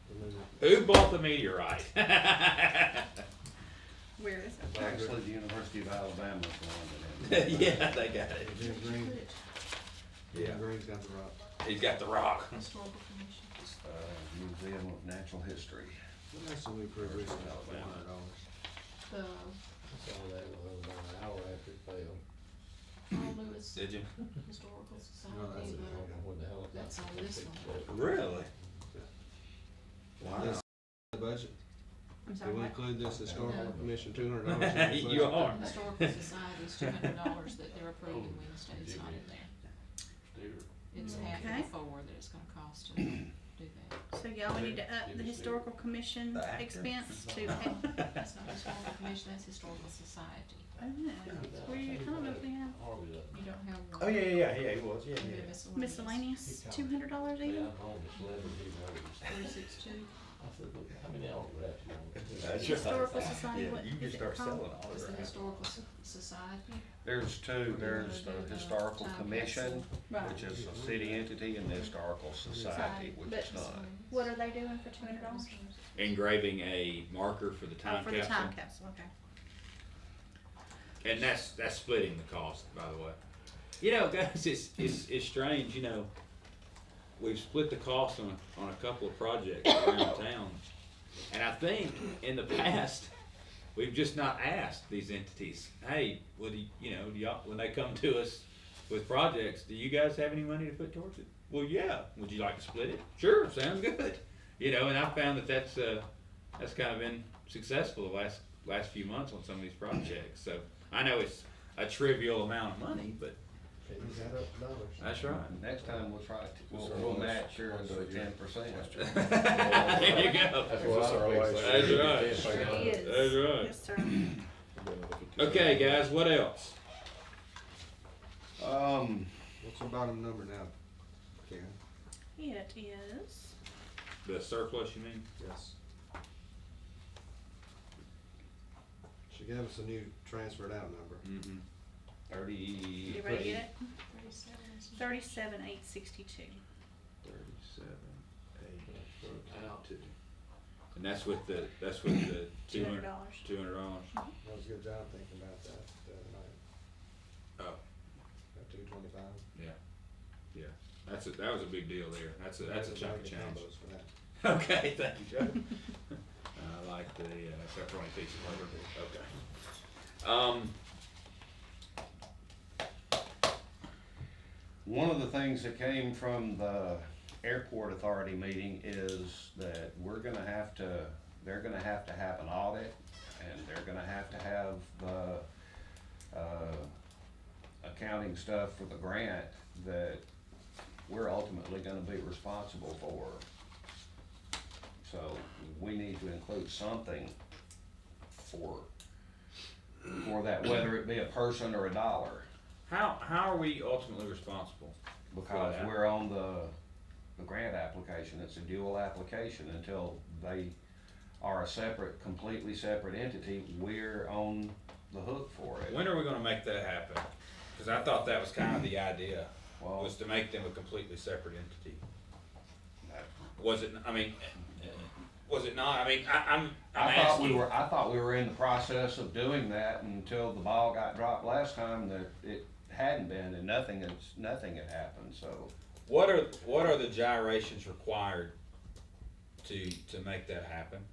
The moon rock. Who bought the meteorite? Where is it? Actually, the University of Alabama's the one that. Yeah, they got it. Jim Green. Yeah. Jim Green's got the rock. He's got the rock. Historical Commission. Museum of Natural History. What else did we approve recently? $400. The Paul Lewis Did you? Historical No, that's Society, it. that's on this one. Really? This, the budget. I'm Do sorry, we what? include this historical commission $200? You are. Historical Society's $200 that they're approving Wednesday, it's not in there. It's after Okay. the 4 that it's gonna cost us. do that. So y'all, we need to up the historical commission The actor. expense to, That's not historical commission, that's historical society. I don't know, I don't know if we have You don't have one. Oh, yeah, he was, You have miscellaneous, $200 even? 46.2. Historical society, what You is just it start called? selling all It's the that. historical society. There's two, there's the historical Time commission, Right. which is a city entity, and the historical society, which is But- not. What are they doing for $200? Engraving a marker for the Oh, time for the time capsule. capsule, okay. And that's splitting the cost, by the way. You know, guys, it's strange, you know, we've split the cost on a couple of projects around town. And I think in the past, we've just not asked these entities, hey, do y'all, when they come to us with projects, do you guys have any money to put towards it? Well, yeah. Would you like to split it? Sure, sounds good. You know, and I found that's kind of been successful the last few months on some of these projects. So I know it's a trivial amount of money, but Pennies add up to dollars. that's right. Next time we'll try it, we'll match yours to 10%. There you go. That's our last. That's right. Sure is. That's right. Yes, sir. Okay, guys, what else? What's our bottom number now, Karen? It is, The surplus, you mean? Yes. She gave us a new transferred out number. Mm-hmm. 30. you ready to get it? 37 is- 37,862. 37,882. And that's with the $200. $200. That was a good job thinking about that the other night. Oh, Got 225. yeah. That was a big deal there. That's a chunk of change. Combos for that. Okay, thank you, Joe. I like the pepperoni pizza burger. Okay. One of the things that came from the airport authority meeting is that they're gonna have to have an audit, and they're gonna have to have the, accounting stuff for the grant that we're ultimately gonna be responsible for. So we need to include something for that, whether it be a person or a dollar. How are we ultimately responsible? Because that? we're on the grant application, it's a dual application. Until they are a completely separate entity, we're on the hook for it. When are we gonna make that happen? Cause I thought that was kind of the idea, Well, was to make them a completely separate entity. Was it, was it not? I mean, I'm I asking. thought we were in the process of doing that until the ball got dropped last time that it hadn't been, and nothing had happened, so. What are the gyrations required to make that happen?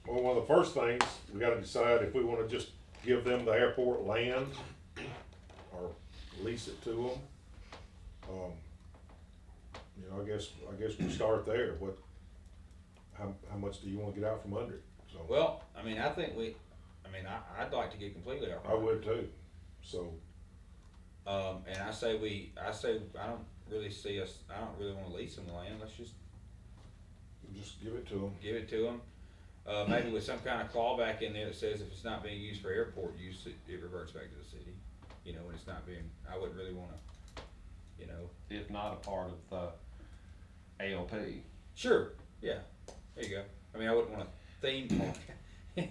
Well, one of the first things, we gotta decide if we wanna just give them the airport land or lease it to them. You know, I guess we start there. How much do you wanna get out from under it? So, Well, I mean, I'd like to get completely off. I would too, so. And I say I don't really wanna lease them the land, let's just Just give it to them. give it to them. Maybe with some kind of clawback in there that says if it's not being used for airport use, it reverts back to the city. You know, when it's not being, I wouldn't really wanna, you know. If not a part of the ALP. Sure, yeah, there you go. I mean, I wouldn't want a theme park, or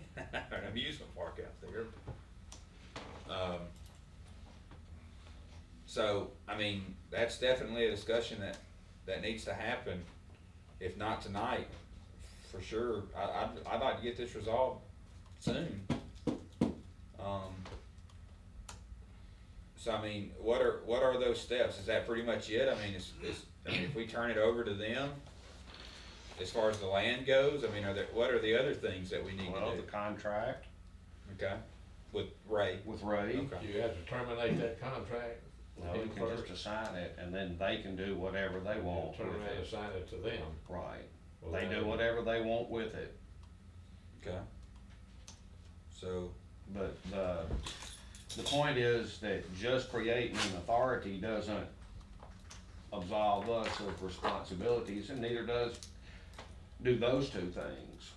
an amusement park out there. So, I mean, that's definitely a discussion that needs to happen, if not tonight, for sure. I'd like to get this resolved soon. So I mean, what are those steps? Is that pretty much it? I mean, if we turn it over to them, as far as the land goes, I mean, what are the other things that we need Well, to the do? contract Okay, with Ray. with Ray. Okay. You have to terminate that contract. No, you can just assign it, and then they can do whatever they want Turn with around and it. assign it to them. Right. Well, They that- do whatever they want with it. Okay. So, But the point is that just creating an authority doesn't absolve us of responsibilities, and neither does do those two things.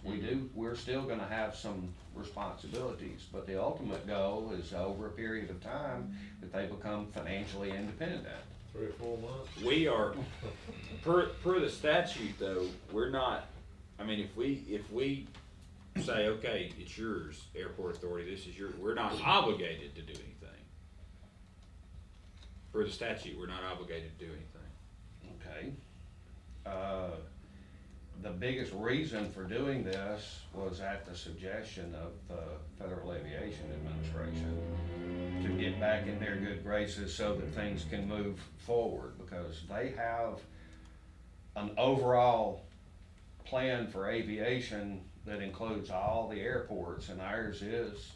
We're still gonna have some responsibilities, but the ultimate goal is over a period of time that they become financially independent. 3 or 4 months. We are, per the statute though, we're not, I mean, if we say, okay, it's yours, airport authority, this is yours, we're not obligated to do anything. Per the statute, we're not obligated to do anything. Okay. The biggest reason for doing this was at the suggestion of the Federal Aviation Administration to get back in their good graces so that things can move forward, because they have an overall plan for aviation that includes all the airports, and ours is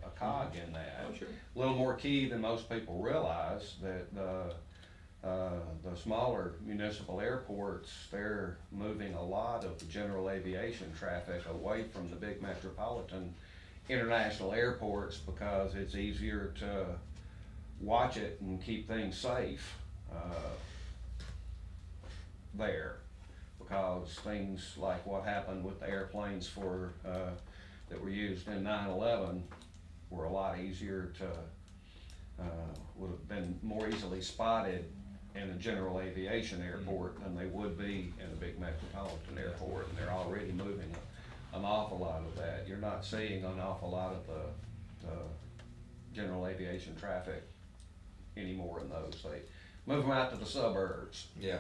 a cog in that. Oh, sure. A little more key than most people realize, that the smaller municipal airports, they're moving a lot of the general aviation traffic away from the big metropolitan international airports, because it's easier to watch it and keep things safe there. Because things like what happened with the airplanes that were used in 9/11 were a lot easier to, would have been more easily spotted in a general aviation airport than they would be in a big metropolitan airport, and they're already moving an awful lot of that. You're not seeing an awful lot of the general aviation traffic anymore in those. They move them out to the suburbs. Yeah.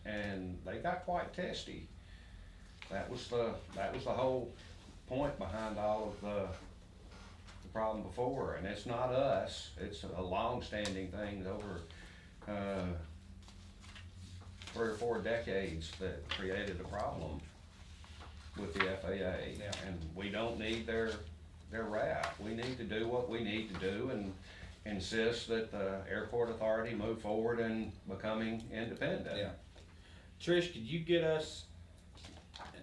And they got quite testy. That was the whole point behind all of the problem before, and it's not us. It's a long-standing thing over 3 or 4 decades that created a problem with the FAA. Yeah. And we don't need their wrath. We need to do what we need to do and insist that the airport authority move forward in becoming independent. Yeah. Trish, could you get us,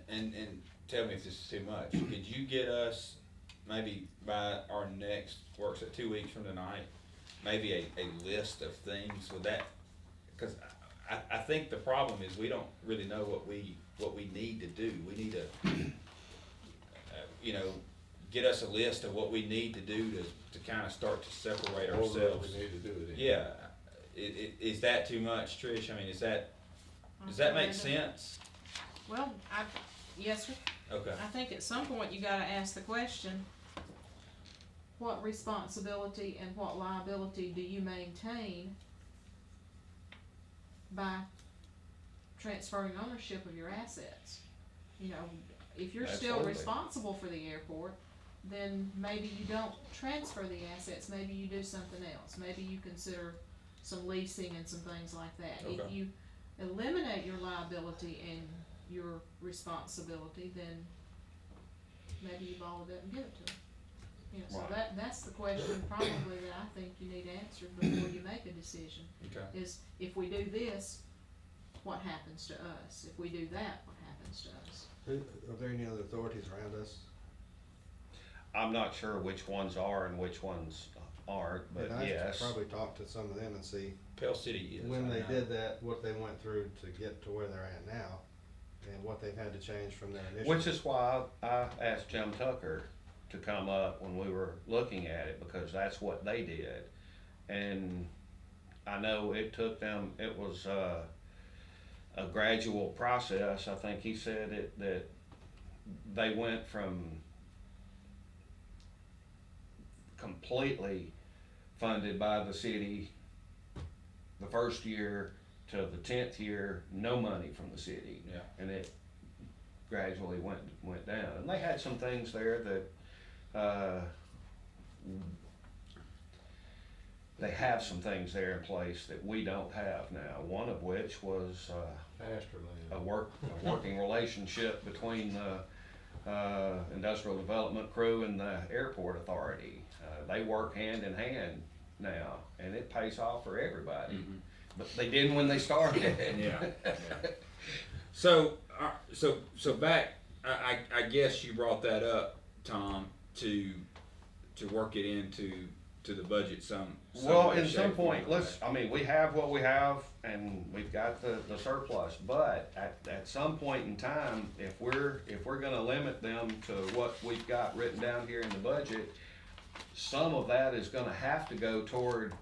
and tell me if this is too much, could you get us maybe by our next works at 2 weeks from tonight, maybe a list of things with that? Because I think the problem is we don't really know what we need to do. We need to, get us a list of what we need to do to kind of start to separate All that ourselves. we need to do it in. Yeah. Is that too much, Trish? I mean, does that make sense? Well, yes, sir. Okay. I think at some point you gotta ask the question, what responsibility and what liability do you maintain by transferring ownership of your assets? If you're still Absolutely. responsible for the airport, then maybe you don't transfer the assets, maybe you do something else. Maybe you consider some leasing and some things like that. If Okay. you eliminate your liability and your responsibility, then maybe you borrow it up and give it to them. So Right. that's the question probably that I think you need answered before you make a decision, Okay. is if we do this, what happens to us? If we do that, what happens to us? Are there any other authorities around us? I'm not sure which ones are and which ones aren't, but And I should yes. probably talk to some of them and see Pell City is. when I they know. did that, what they went through to get to where they're at now, and what they've had to change from their initial. Which is why I asked Jim Tucker to come up when we were looking at it, because that's what they did. And I know it took them, it was a gradual process. I think he said that they went from completely funded by the city the first year to the 10th year, no money from the city. Yeah. And it gradually went down. And they had some things there that they have some things there in place that we don't have now. One of which was Pasture a land. working relationship between the industrial development crew and the airport authority. They work hand in hand now, and it pays off for everybody. Mhm. But they didn't when they started. Yeah. So back, I guess you brought that up, Tom, to work it into to the budget some Well, way, in some shape, point, form, let's, I mean, we have what we have and we've got the surplus, but at some point in time, if we're gonna limit them to what we've got written down here in the budget, some of that is gonna have to go toward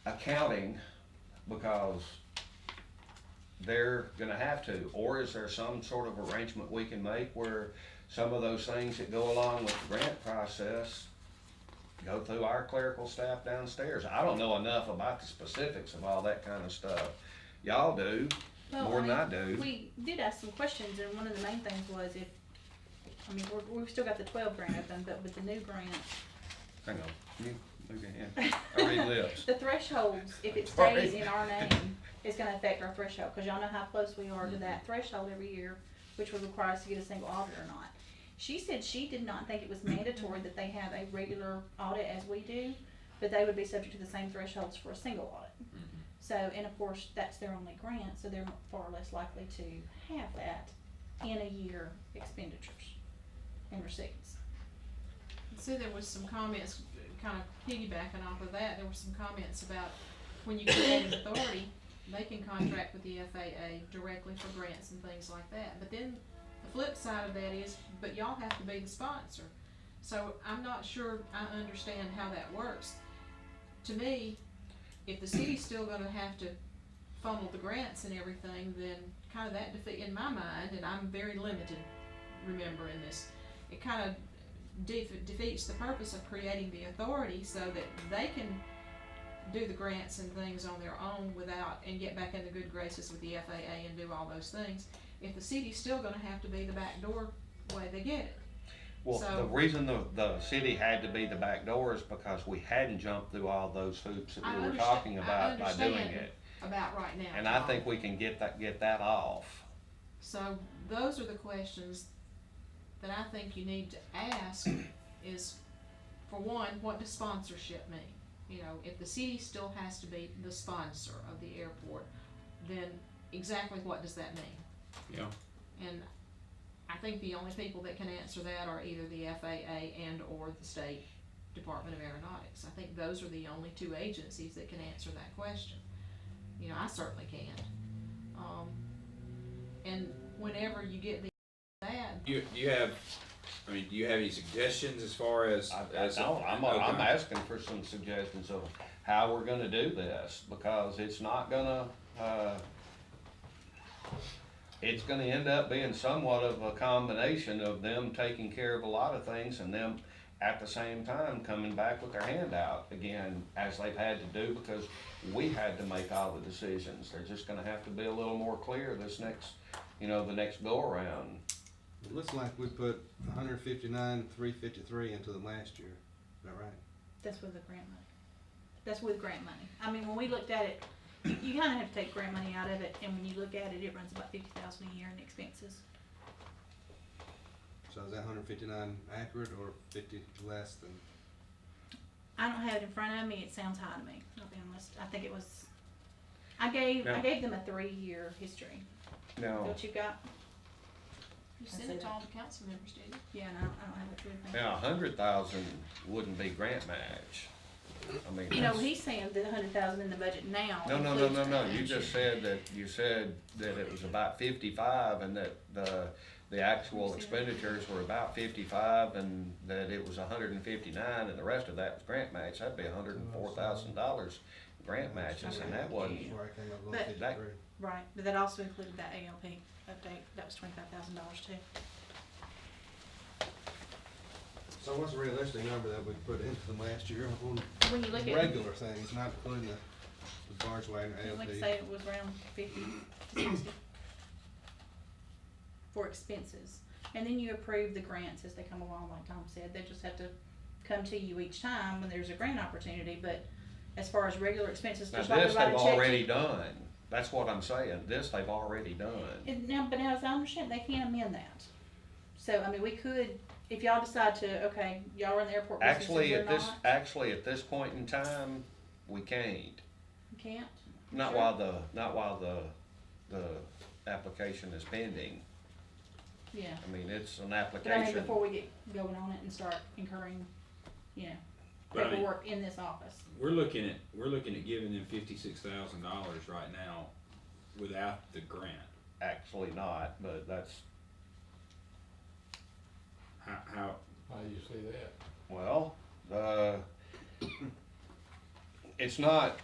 accounting because they're gonna have to, or is there some sort of arrangement we can make where some of those things that go along with the grant process go through our clerical staff downstairs? I don't know enough about the specifics of all that kind of stuff. Y'all do, Well, more than I do. We did ask some questions, and one of the main things was if, I mean, we've still got the 12 grant open, but with the new grant, Hang on, you move your hand. I read lips. the thresholds, if it Sorry. stays in our name, is gonna affect our threshold, cause y'all know how close we are to that threshold every year, which would require us to get a single audit or not. She said she did not think it was mandatory that they have a regular audit as we do, but they would be subject to the same thresholds for a single audit. So, and of course, that's their only grant, so they're far less likely to have that in a year expenditures and receipts. See, there was some comments, kind of piggybacking off of that, there were some comments about when you create an authority, they can contract with the FAA directly for grants and things like that. But then the flip side of that is, but y'all have to be the sponsor. So I'm not sure I understand how that works. To me, if the city's still gonna have to funnel the grants and everything, then kind of that defeat, in my mind, and I'm very limited remembering this, it kind of defeats the purpose of creating the authority so that they can do the grants and things on their own without, and get back in the good graces with the FAA and do all those things, if the city's still gonna have to be the back door way they get it. Well, So- the reason the city had to be the back door is because we hadn't jumped through all those hoops that we were talking about by doing it. About right now. And I Tom. think we can get that off. So those are the questions that I think you need to ask is, for one, what does sponsorship mean? You know, if the city still has to be the sponsor of the airport, then exactly what does that mean? Yeah. And I think the only people that can answer that are either the FAA and or the State Department of Aeronautics. I think those are the only two agencies that can answer that question. You know, I certainly can't. And whenever you get that, Do you have any suggestions as far as? I'm asking for some suggestions of how we're gonna do this, because it's not gonna, it's gonna end up being somewhat of a combination of them taking care of a lot of things and them at the same time coming back with their hand out again, as they've had to do, because we had to make all the decisions. They're just gonna have to be a little more clear this next, the next go around. It looks like we put 159,353 into them last year. Is that right? That's with the grant money. That's with grant money. I mean, when we looked at it, you kinda have to take grant money out of it, and when you look at it, it runs about 50,000 a year in expenses. So is that 159 accurate or 50 less than? I don't have it in front of me, it sounds high to me, I'll be honest. I think it was, I gave them a 3-year history. Is that Now, what you got? you send it to all the council members, did you? Yeah, no, I don't have it with me. now 100,000 wouldn't be grant match. I mean, You know, he's saying the 100,000 in the budget now No, includes you grant. just said that it was about 55 and that the actual expenditures were about 55 and that it was 159 and the rest of that was grant match. That'd be $104,000 grant matches, and that wasn't, That's where I came up with But- 53. Right, but that also included that ALP update, that was $25,000 too. So what's a realistic number that we put into them last year on When you look at, regular things, not including the barge wagon, like I ALP? say, it was around 50 to 60 for expenses. And then you approve the grants as they come along, like Tom said, they just have to come to you each time when there's a grant opportunity, but as far as regular expenses, now just like we this write they've a check. already done. That's what I'm saying. This they've already done. But now as I understand, they can't amend that. So, I mean, we could, if y'all decide to, okay, y'all are in the airport business and we're not. Actually, at this point in time, we can't. You can't? Not Sure. while the application is pending. Yeah. I mean, it's an But I mean, application. before we get going on it and start incurring, But I mean- paperwork in this office. We're looking at giving them $56,000 right now without the grant. Actually not, but that's, How, How do you see that? well, it's not,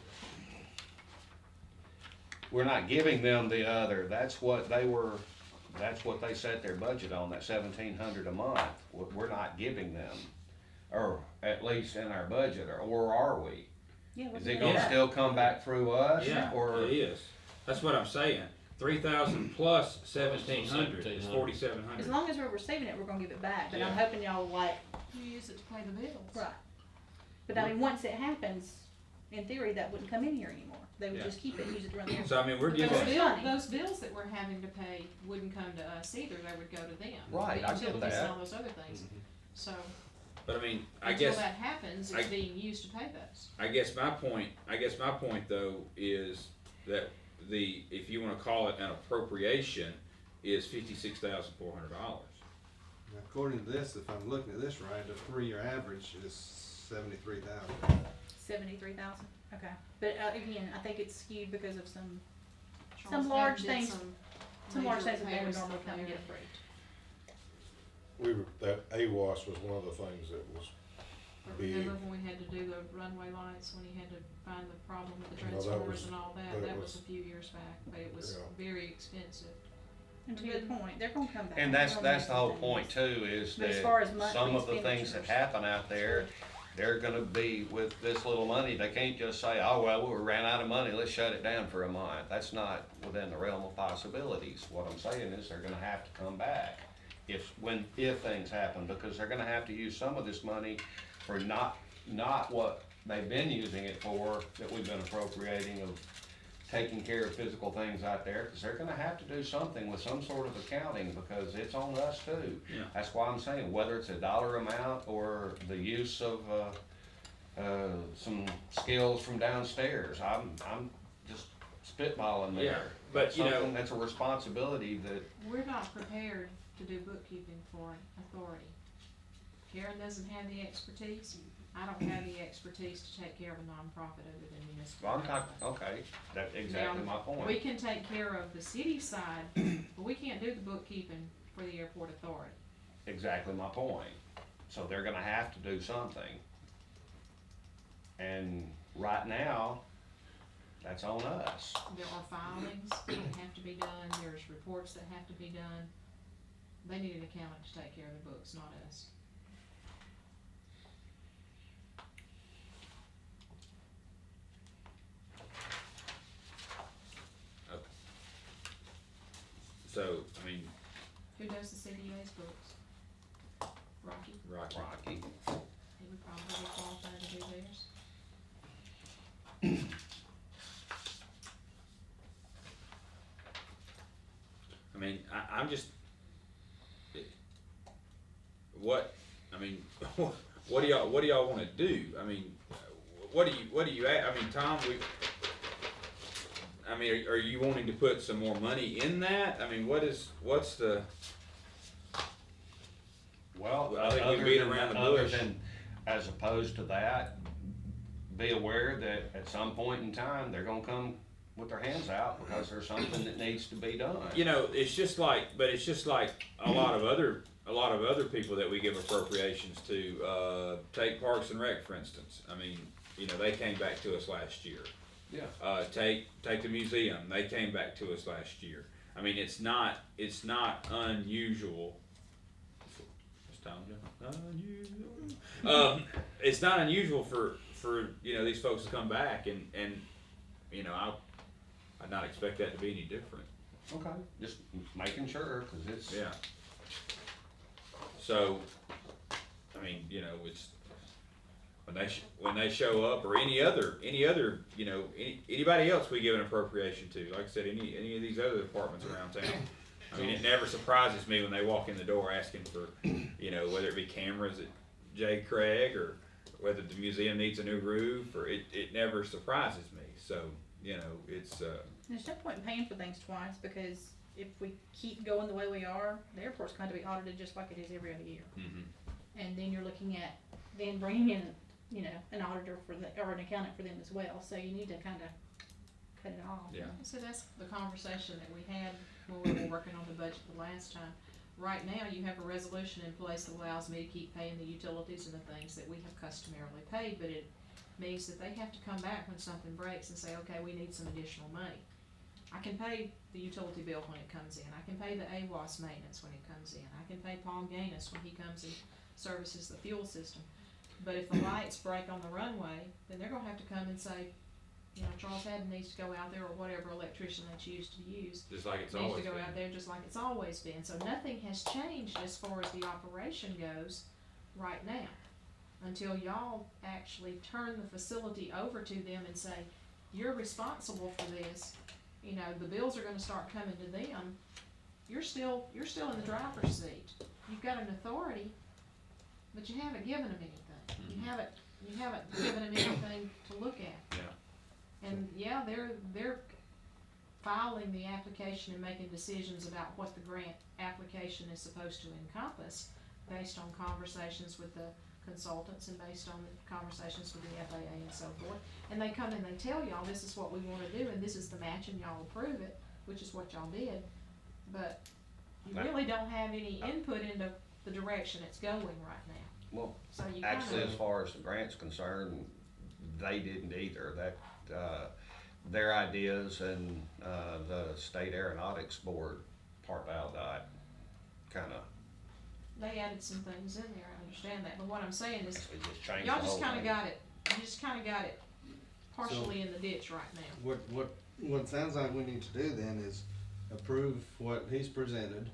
we're not giving them the other, that's what they set their budget on, that 1,700 a month. We're not giving them, or at least in our budget, or are we? Yeah, Is it gonna still come back through us, Yeah, or? it is. That's what I'm saying. 3,000 plus 1,700 is 4,700. As long as we're receiving it, we're gonna give it back, but I'm Yeah. hoping y'all like, You use it to pay the bills. right. But I mean, once it happens, in theory, that wouldn't come in here anymore. They would Yeah. just keep it and use it to run their. So I mean, we're But giving. those bills that we're having to pay wouldn't come to us either, they would go to them. Right, The I get utilities and that. all those other things, so But I mean, until that happens, it's being used to pay those. I guess my point though is that if you wanna call it an appropriation, is $56,400. Now, according to this, if I'm looking at this right, the 3-year average is 73,000. 73,000, okay. But, again, I think it's skewed because of some Charles large Haddon did things- some large major things that they would repairs normally up come and there. get approved. That AWAS was one of the things that was But big. remember when we had to do the runway lights, when he had to find the problem with the No, that transformers was- and all that, that that was- was a few years back, but it was Yeah. very expensive. And to your point, they're gonna come back. And They're that's, gonna that's make the whole some point things. too, is But as far as that monthly some of the things that expenditures. happen out there, they're gonna be with this little money, they can't just say, oh, well, we ran out of money, let's shut it down for a month. That's not within the realm of possibilities. What I'm saying is they're gonna have to come back if things happen, because they're gonna have to use some of this money for not what they've been using it for, that we've been appropriating of taking care of physical things out there, because they're gonna have to do something with some sort of accounting, because it's on us too. Yeah. That's why I'm saying, whether it's a dollar amount or the use of, some skills from downstairs, I'm just spitballing there. Yeah, but, That's you know- something that's a responsibility that, We're not prepared to do bookkeeping for authority. Karen doesn't have the expertise, I don't have the expertise to take care of a nonprofit other than municipal. well, I'm talking, okay, that's exactly my Now, point. we can take care of the city side, but we can't do the bookkeeping for the airport authority. Exactly my point. So they're gonna have to do something. And right now, that's on us. There are filings that have to be done, there's reports that have to be done. They need an accountant to take care of the books, not us. So, I mean, Who does the CDA's books? Rocky? Rocky. Rocky. He would probably be qualified to do theirs. I mean, I'm just, what do y'all wanna do? I mean, what do you, I mean, Tom, are you wanting to put some more money in that? I mean, what's the, Well, I think we other beat than- around the other bush. than- as opposed to that, be aware that at some point in time, they're gonna come with their hands out because there's something that needs to be done. you know, it's just like a lot of other people that we give appropriations to, take Parks and Rec, for instance. I mean, you know, they came back to us last year. Yeah. Take the museum, they came back to us last year. I mean, it's not unusual. It's not unusual for, you know, these folks to come back and, you know, I'd not expect that to be any different. Okay, just making sure, cause it's. Yeah. So, I mean, you know, it's, when they show up, or any other, you know, anybody else we give an appropriation to, like I said, any of these other departments around town. I mean, it never surprises me when they walk in the door asking for, you know, whether it be cameras at J. Craig, or whether the museum needs a new roof, or it never surprises me. So, you know, it's, There's no point in paying for things twice, because if we keep going the way we are, the airport's going to be audited just like it is every other year. mhm. And then you're looking at then bringing in you know, an auditor for the, or an accountant for them as well, so you need to kinda cut it off. Yeah. So that's the conversation that we had when we were working on the budget the last time. Right now, you have a resolution in place that allows me to keep paying the utilities and the things that we have customarily paid, but it means that they have to come back when something breaks and say, okay, we need some additional money. I can pay the utility bill when it comes in, I can pay the AWAS maintenance when it comes in, I can pay Paul Gaines when he comes and services the fuel system. But if the lights break on the runway, then they're gonna have to come and say, you know, Charles Haddon needs to go out there, or whatever electrician they choose to use. Just like it's Needs always to go been. out there just like it's always been, so nothing has changed as far as the operation goes right now. Until y'all actually turn the facility over to them and say, you're responsible for this, you know, the bills are gonna start coming to them, you're still in the driver's seat. You've got an authority, but you haven't given them anything. You haven't given them anything to look at. Yeah. And yeah, they're filing the application and making decisions about what the grant application is supposed to encompass based on conversations with the consultants and based on the conversations with the FAA and so forth. And they come and they tell y'all, this is what we wanna do and this is the match and y'all approve it, which is what y'all did. But you really don't have any input into the direction it's going right now. Well, So you actually, kinda, as far as the grant's concerned, they didn't either. That, their ideas and, the State Aeronautics Board, Part Valdot, kinda, they added some things in there, I understand that, but what I'm saying is, it just changed the y'all whole just kinda thing. got it, you just kinda got it partially in the ditch right now. What it sounds like we need to do then is approve what he's presented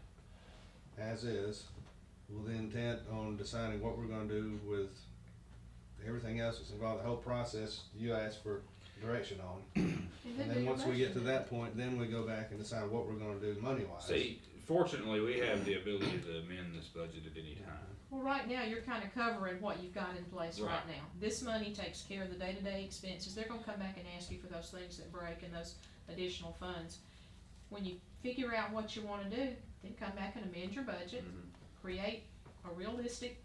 as is, with the intent on deciding what we're gonna do with everything else that's involved, the whole process you asked for direction on. And then once we get to that point, then we go back and decide what we're gonna do money-wise. See, fortunately, we have the ability to amend this budget at any time. Well, right now, you're kinda covering what you've got in place right Right. now. This money takes care of the day-to-day expenses, they're gonna come back and ask you for those things that break and those additional funds. When you figure out what you wanna do, then come back and amend your budget, create a realistic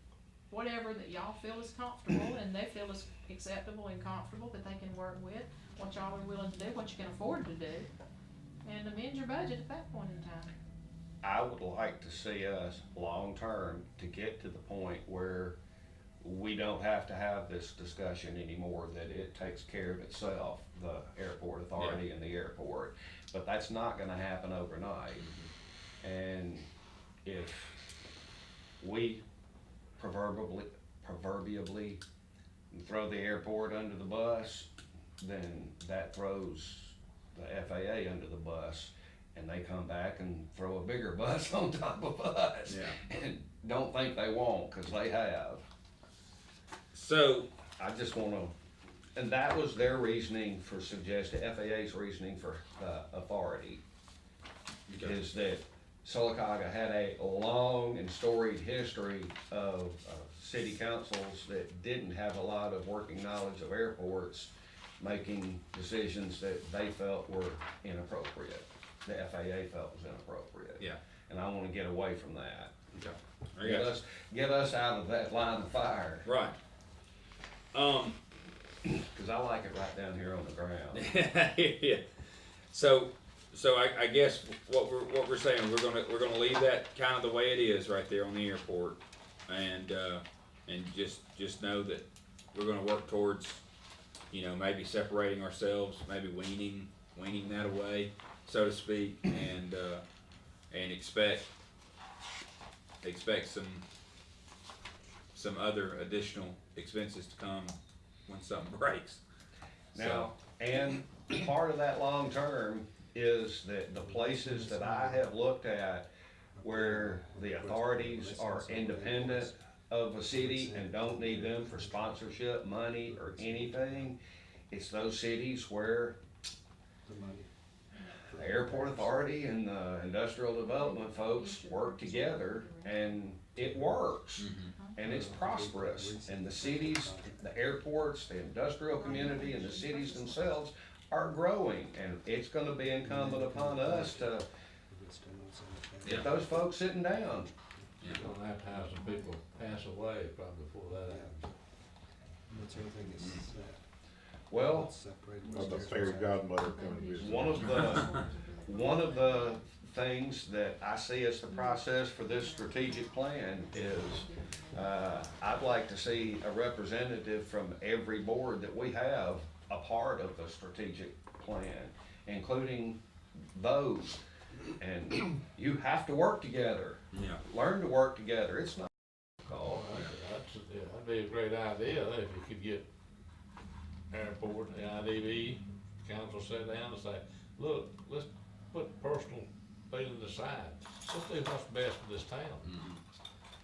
whatever that y'all feel is comfortable and they feel is acceptable and comfortable that they can work with, what y'all are willing to do, what you can afford to do, and amend your budget at that point in time. I would like to see us long-term to get to the point where we don't have to have this discussion anymore, that it takes care of itself, the airport authority and the airport. But that's not gonna happen overnight. And if we proverbially throw the airport under the bus, then that throws the FAA under the bus, and they come back and throw a bigger bus on top of us. Yeah. And don't think they won't, 'cause they have. So, I just wanna, and that was their reasoning for suggesting, FAA's reasoning for, authority, is that Sylacauga had a long and storied history of, city councils that didn't have a lot of working knowledge of airports, making decisions that they felt were inappropriate, the FAA felt was inappropriate. yeah, And I wanna get away from that. okay. I got you. Get us out of that line of fire, Right. 'cause I like it right down here on the ground. Yeah. So I guess what we're saying, we're gonna leave that kind of the way it is right there on the airport, and just know that we're gonna work towards, you know, maybe separating ourselves, maybe weaning that away, so to speak, and expect some other additional expenses to come when something breaks. Now, and part of that long term is that the places that I have looked at where the authorities are independent of a city and don't need them for sponsorship, money, or anything, it's those cities where the airport authority and the industrial development folks work together, and it works. And it's prosperous, and the cities, the airports, the industrial community, and the cities themselves are growing, and it's gonna be incumbent upon us to get those folks sitting down. You're gonna have to have some people pass away probably before that happens. Once everything is set. Well, It's separated. Of the fairy godmother coming to visit. One of the things that I see as the process for this strategic plan is, I'd like to see a representative from every board that we have a part of the strategic plan, including those. And you have to work together. Yeah. Learn to work together. It's not Oh, that'd be a great idea, if you could get airport, the IDB, council sit down and say, look, let's put personal feelings aside. Let's do what's best for this town.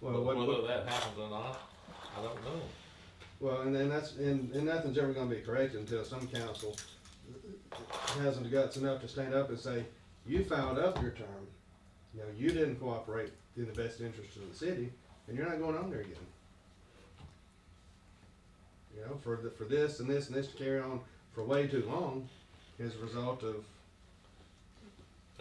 Well, But whether that happens or not, I don't know. well, and then and nothing's ever gonna be corrected until some council hasn't the guts enough to stand up and say, you fouled up your term. You know, you didn't cooperate in the best interest of the city, and you're not going on there again. You know, for this and this and this to carry on for way too long is a result of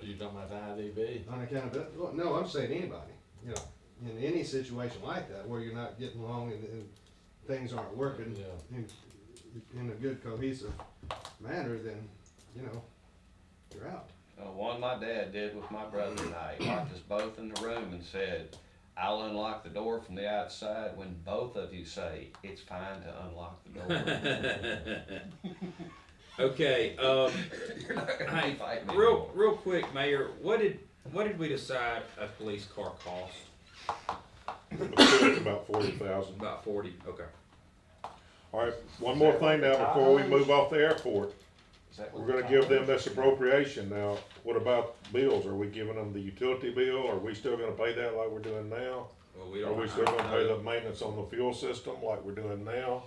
Are you talking about the IDB? unaccountability. Well, no, I'm saying anybody, you know, in any situation like that where you're not getting along and things aren't working Yeah. in a good cohesive manner, then, you know, you're out. One my dad did with my brother and I. He locked us both in the room and said, I'll unlock the door from the outside when both of you say, it's fine to unlock the door. Okay, You're not gonna hey, fight me real anymore. quick, Mayor, what did we decide a police car cost? It's about 40,000. About 40, okay. All right, one more thing now before we move off the airport. Is that We're what gonna give them this appropriation now. What about bills? Are we giving them the utility bill? Are we still gonna pay that like we're doing now? Well, we Are don't. we still gonna pay the maintenance on the fuel system like we're doing now?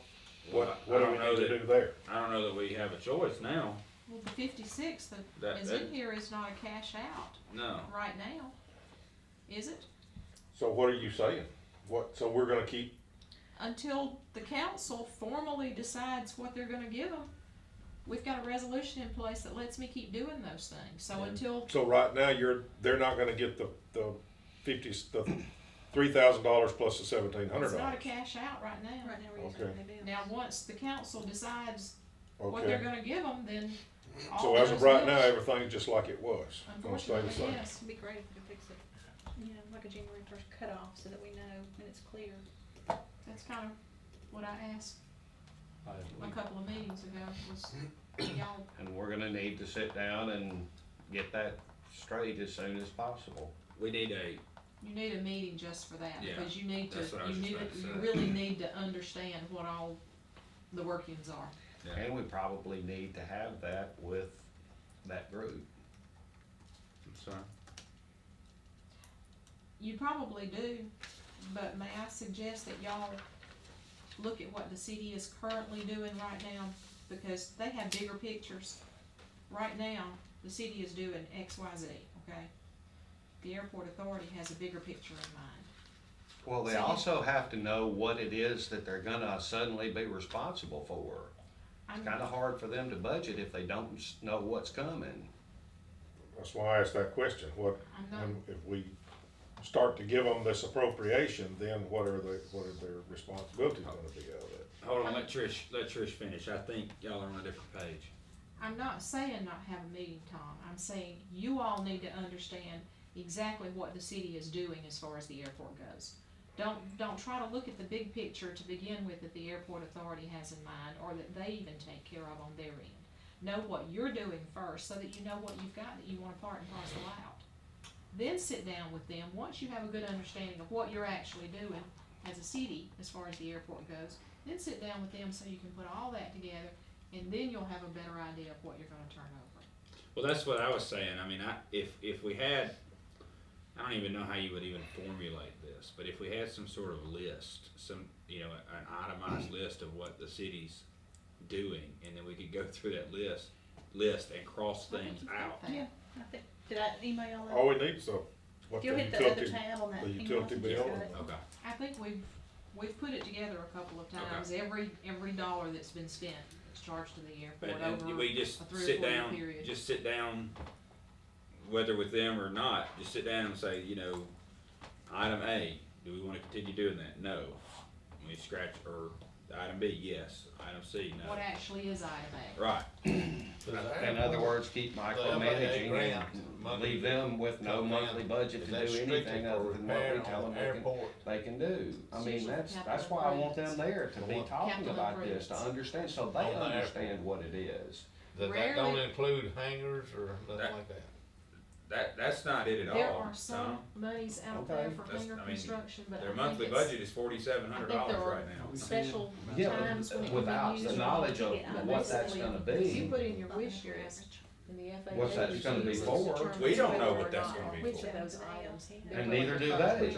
Well, What do I we don't know need to that- do there? I don't know that we have a choice now. Well, the 56 That- that is that- in here is not a cash out No. right now, is it? So what are you saying? So we're gonna keep, Until the council formally decides what they're gonna give them. We've got a resolution in place that lets me keep doing those things, so until, so right now they're not gonna get the $3,000 plus the $1,700. it's not a cash out right now. Right now, we're using Okay. only bills. Now, once the council decides what they're Okay, gonna give them, then all so as of those right now, bills- everything's just like it was, gonna stay the Unfortunately, same. yes. It'd be great if we could fix it, you know, like a January 1st cutoff so that we know and it's clear. That's kind of what I asked a couple of meetings ago, was y'all, And we're gonna need to sit down and get that straight as soon as possible. We need a, you need a meeting just for that, Yeah, because you need to, that's what I was you just need, about to you say. really need to understand what all the workings are. And we probably need to have that with that group. I'm sorry. You probably do, but may I suggest that y'all look at what the city is currently doing right now, because they have bigger pictures. Right now, the city is doing X, Y, Z, okay? The airport authority has a bigger picture in mind. Well, they So you- also have to know what it is that they're gonna suddenly be responsible for. It's I'm- kinda hard for them to budget if they don't know what's coming. That's why I asked that question. I'm not- If we start to give them this appropriation, then what are their responsibilities gonna be out of it? Hold on, let Trish finish. I think y'all are on a different page. I'm not saying not have a meeting, Tom. I'm saying you all need to understand exactly what the city is doing as far as the airport goes. Don't try to look at the big picture to begin with that the airport authority has in mind, or that they even take care of on their end. Know what you're doing first, so that you know what you've got that you want to part and parcel out. Then sit down with them, once you have a good understanding of what you're actually doing as a city, as far as the airport goes, then sit down with them so you can put all that together, and then you'll have a better idea of what you're gonna turn over. Well, that's what I was saying. I mean, if we had, I don't even know how you would even formulate this, but if we had some sort of list, an itemized list of what the city's doing, and then we could go through that list and cross I think things you've got out. that. Yeah, I think, did I email that? All we need is what If you'll the hit the other utility, tab on that the email, utility you bill. got it. Okay. I think we've put it together a couple of times, every dollar that's been spent is charged to the airport And over we just a 3 or sit 4 year down, period. just sit down, whether with them or not, just sit down and say, item A, do we wanna continue doing that? No. We scratch, or Item B, yes. Item C, no. What actually is item A? Right. In other words, keep micromanaging and leave them with no monthly budget to do anything other than what we tell them they can do. I mean, that's why I want them there to be talking about this, to understand, so they understand what it is. That don't include hangars or nothing like that? That's not it at all. There are some Tom. monies out Okay. there for That's- hangar I mean, construction, but I Their think monthly it's- budget is $4,700 right now. Special Yeah, times when it can without be the used. knowledge of what that's gonna be. You put in your wish list, and the FAA. What's that's gonna be for? We don't know what that's gonna be Which for. of those items? And neither do they.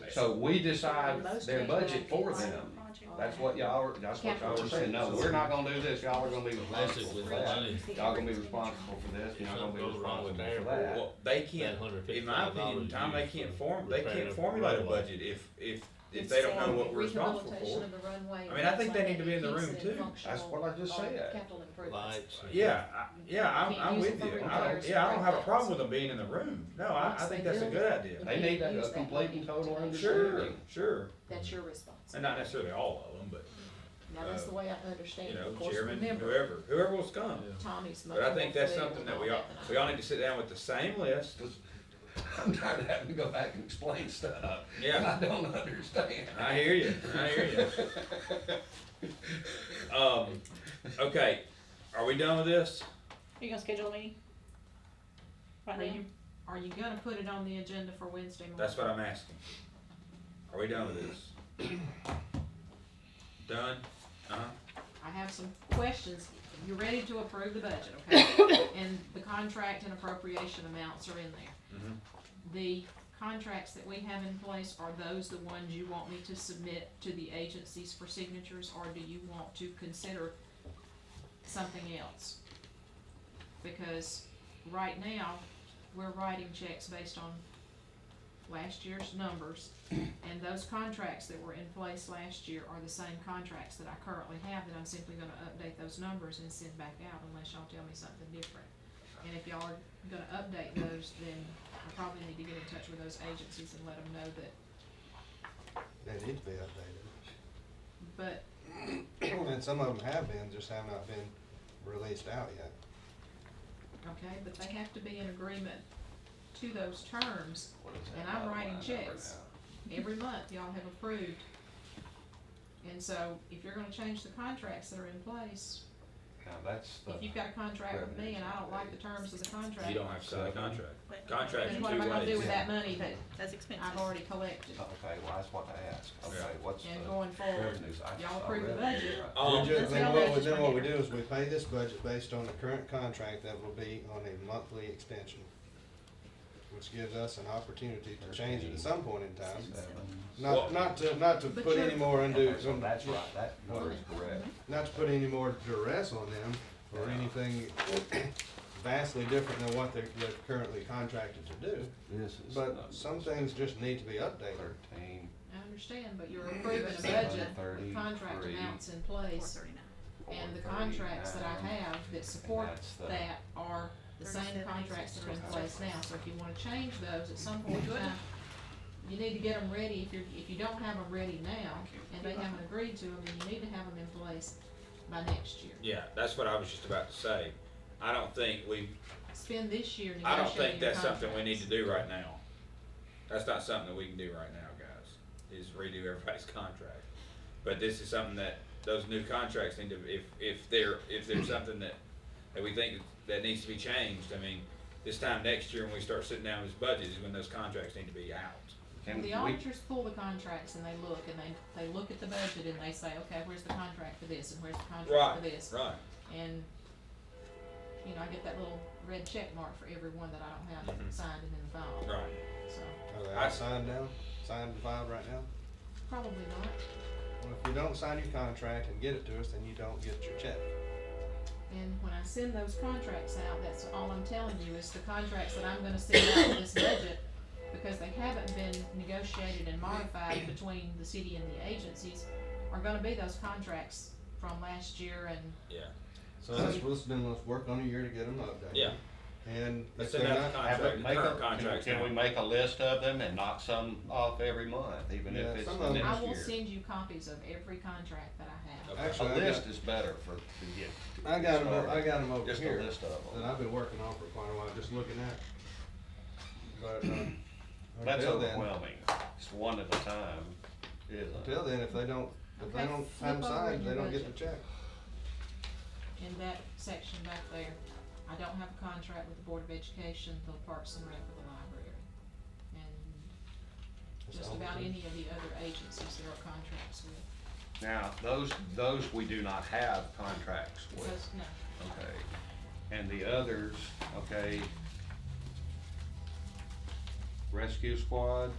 So we decide their budget for them. That's what y'all were saying. No, we're not gonna do this. Y'all are gonna be responsible for that. Y'all gonna be responsible for this, and y'all gonna be responsible for that. Well, they can't, in my opinion, Tom, they can't formulate a budget if they don't know what we're responsible Rehabilitation for. of the runway. I mean, I think they need to be in the room too. That's what I just said. Capital improvements. Lights. I'm with you. I don't have a problem with them being in the room. No, I think that's a good idea. They need a complete and total understanding. Sure. That's your responsibility. And not necessarily all of them, but, Now, that's the way I understand it. Of course, chairman, remember, whoever wants to come. Tommy's much But I more think that's familiar something with that we all all, that than we I all need to sit down with the same list. I'm tired of having to go back and explain stuff. Yeah. I don't understand. I hear you. Okay, are we done with this? Are you gonna schedule a meeting? Right now? Are you gonna put it on the agenda for Wednesday morning? That's what I'm asking. Are we done with this? Done? Uh-huh. I have some questions. You're ready to approve the budget, okay? And the contract and appropriation amounts are in there. Mhm. The contracts that we have in place, are those the ones you want me to submit to the agencies for signatures, or do you want to consider something else? Because right now, we're writing checks based on last year's numbers, and those contracts that were in place last year are the same contracts that I currently have, that I'm simply gonna update those numbers and send back out unless y'all tell me something different. And if y'all are gonna update those, then I probably need to get in touch with those agencies and let them know that, They need to be updated. but And some of them have been, just have not been released out yet. okay, but they have to be in agreement to those terms, and I'm writing checks. Every month y'all have approved. And so, if you're gonna change the contracts that are in place, Now, that's the. if you've got a contract with me and I don't like the terms of the contract, You don't have to sign a contract. Contracts then in what am I gonna do 2 with ways. that money that That's expensive. I've already collected? Okay, well, that's what I asked. Okay, what's the And going forward, revenues? y'all approve the budget. Then That's what we how do is we pay this budget based on the current contract that will be on a monthly extension, which gives us an opportunity to change it at some point in time. Not to But put you're- any more undue, Okay, so that's right, that number is correct. not to put any more duress on them or anything vastly different than what they're currently contracted to do. This is. But some things just need to be updated. 13, I understand, but you're approving a budget with contract 33, amounts in place, 439. and the contracts that I have that support that's the- that are the same 37, contracts that are in 86, place now, so if you wanna change those at some point in time, you need to get them ready. If you don't have them ready now, and they haven't agreed to them, then you need to have them in place by next year. Yeah, that's what I was just about to say. I don't think Spend this year I don't negotiating think the that's something we need contracts. to do right now. That's not something that we can do right now, guys, is redo everybody's contract. But this is something that, those new contracts need to, if there's something that we think that needs to be changed, I mean, this time next year when we start sitting down with this budget is when those contracts need to be out. Can The we, auditors pull the contracts and they look at the budget and they say, okay, where's the contract for this and where's the contract for this? Right. And, you know, I get that little red check mark for every one that I don't have Mhm. signed and in the file. Right. So, Are they all signed now? Signed and filed right now? probably not. Well, if you don't sign your contract and get it to us, then you don't get your check. And when I send those contracts out, that's all I'm telling you is the contracts that I'm gonna send out with this budget, because they haven't been negotiated and modified between the city and the agencies, are gonna be those contracts from last year and Yeah. So let's work on a year to get them updated. Yeah. And if Send they're out the not, Have contract, it- the make current a- contracts Can we now. make a list of them and knock some off every month, even Yeah, if it's some the of them- next I will year? send you copies of every contract that I have. Okay. A actually, list is better to get. I got them, started. I got them over Just a here list of that them. I've been working on for quite a while, just looking at. But, That's until then, overwhelming. It's one at a time, isn't it? until then, if they don't Okay, have them flip over signed, in they your don't get the budget. check. In that section back there, I don't have a contract with the Board of Education, the Parks and Rec, or the library. And That's just all about we do. any of the other agencies there are contracts with. Now, those we do not have contracts with. Those, no. Okay. And the others, okay. Rescue Squad,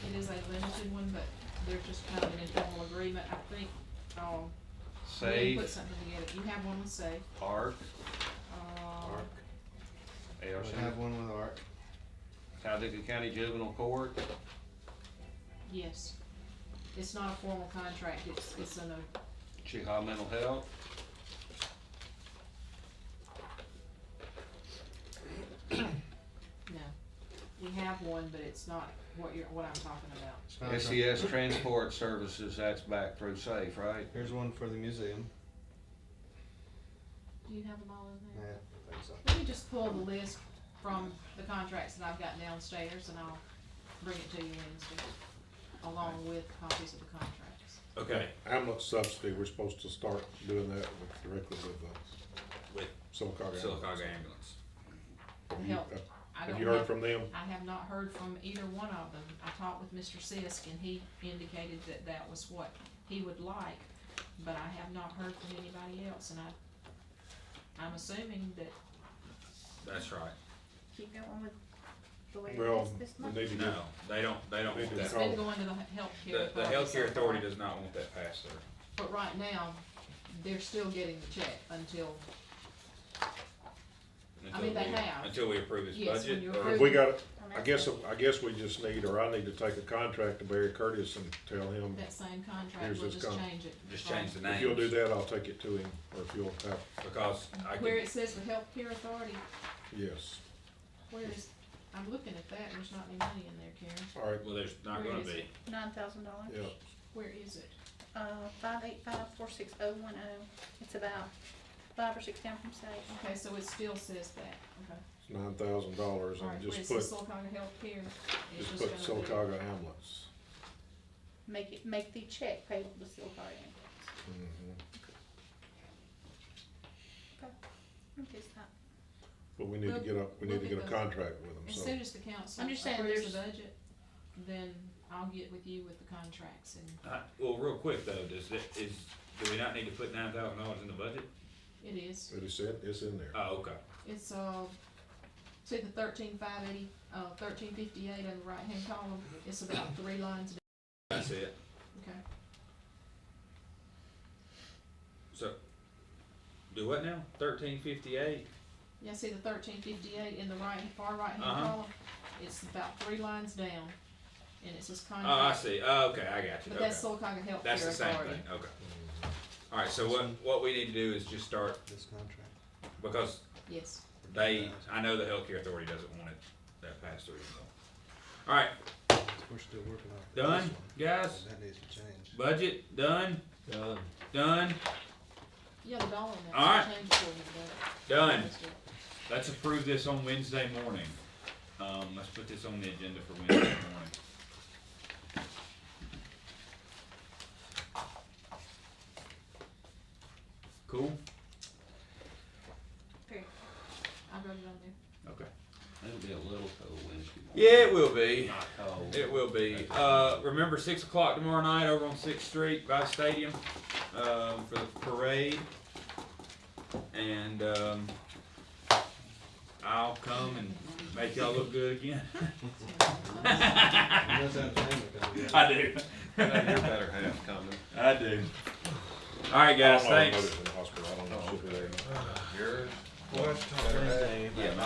It is a limited one, but they're just kind of an informal agreement, I think, we didn't put Safe, something together. You have one with Safe. Arc, Arc, we ARC, have one with Arc. Talladega County Juvenile Court, Yes. It's not a formal contract, it's an, Chiha Mental Health, no. We have one, but it's not what I'm talking about. It's contract. SES Transport Services, that's back through Safe, right? Here's one for the museum. Do you have them all in Yeah, there? I think so. Let me just pull the list from the contracts that I've got downstairs and I'll bring it to you Wednesday, along with copies of the contracts. Okay, Ambulance subsidy, we're supposed to start doing that directly with with Sylacauga. Sylacauga Ambulance. The You- help, I Have don't you heard from them? I have not heard from either one of them. I talked with Mr. Sisk and he indicated that that was what he would like, but I have not heard from anybody else and I'm assuming that, That's right. Keep going with the way it Well, is this we month. need to get, No, they don't Need want to it's that. been going to the healthcare authority. The healthcare so authority far. does not want that passed through. But right now, they're still getting the check until, I mean, they have. Until we approve this Yes, when budget. you or- approve we got, On I that guess, side. I guess we just need, or I need to take a contract to Barry Curtis and tell him, that same contract, Here's we'll this just con- change it. Just from change the names. if you'll do that, I'll take it to him, or if you'll have, Because I Where could, it says the healthcare authority, yes. where is, I'm looking at that, there's not any money in there, Karen. All right, well, there's not Where gonna is be. $9,000. yeah, Where is it? 585-46010. It's about 5 or 6 down from state. Okay, so it still says that, okay. it's $9,000 Alright, and where it just says put, Sylacauga Healthcare, it's just just put gonna be. Sylacauga Ambulance. Make the check payable to Sylacauga Ambulance. Mhm. Okay, stop. But we need to We'll- get a, we need we'll to get get a those. contract with them, As so. soon as the council I'm just saying approves the there's- budget, then I'll get with you with the contracts and Well, real quick though, do we not need to put $9,000 in the budget? it is. It is said, it's in there. Oh, okay. It's, see the 1358 on the right-hand column, it's about 3 lines down, That's it. okay? So, do what now? 1358? Yeah, see the 1358 in the far right-hand Uh-huh. column? It's about 3 lines down, and it says Oh, I contract. see. Oh, okay, I got you. But Okay. that's Sylacauga Healthcare That's the same Authority. thing, okay. Alright, so what we need to do is just start, This contract. because Yes. I know the healthcare authority doesn't want it, that passed through, so. Alright, We're still working on Done, this one. guys? That needs to change. budget, done? Done? Yeah, the dollar amounts All right. will change for you, but. Done. Let's approve this on Wednesday morning. Let's put this on the agenda for Wednesday morning. Cool? I wrote it on there. Okay. It'll be a little cold Wednesday. Yeah, it will be. Not cold. It will be. Remember 6 o'clock tomorrow night over on 6th Street by the stadium, for the parade. And, I'll come and make y'all look good again. Unless that family comes in. I do. I know your better half coming. I do. Alright guys, I don't know, thanks. mother's in the hospital, I don't know if she'll be there. Yours? Yeah, my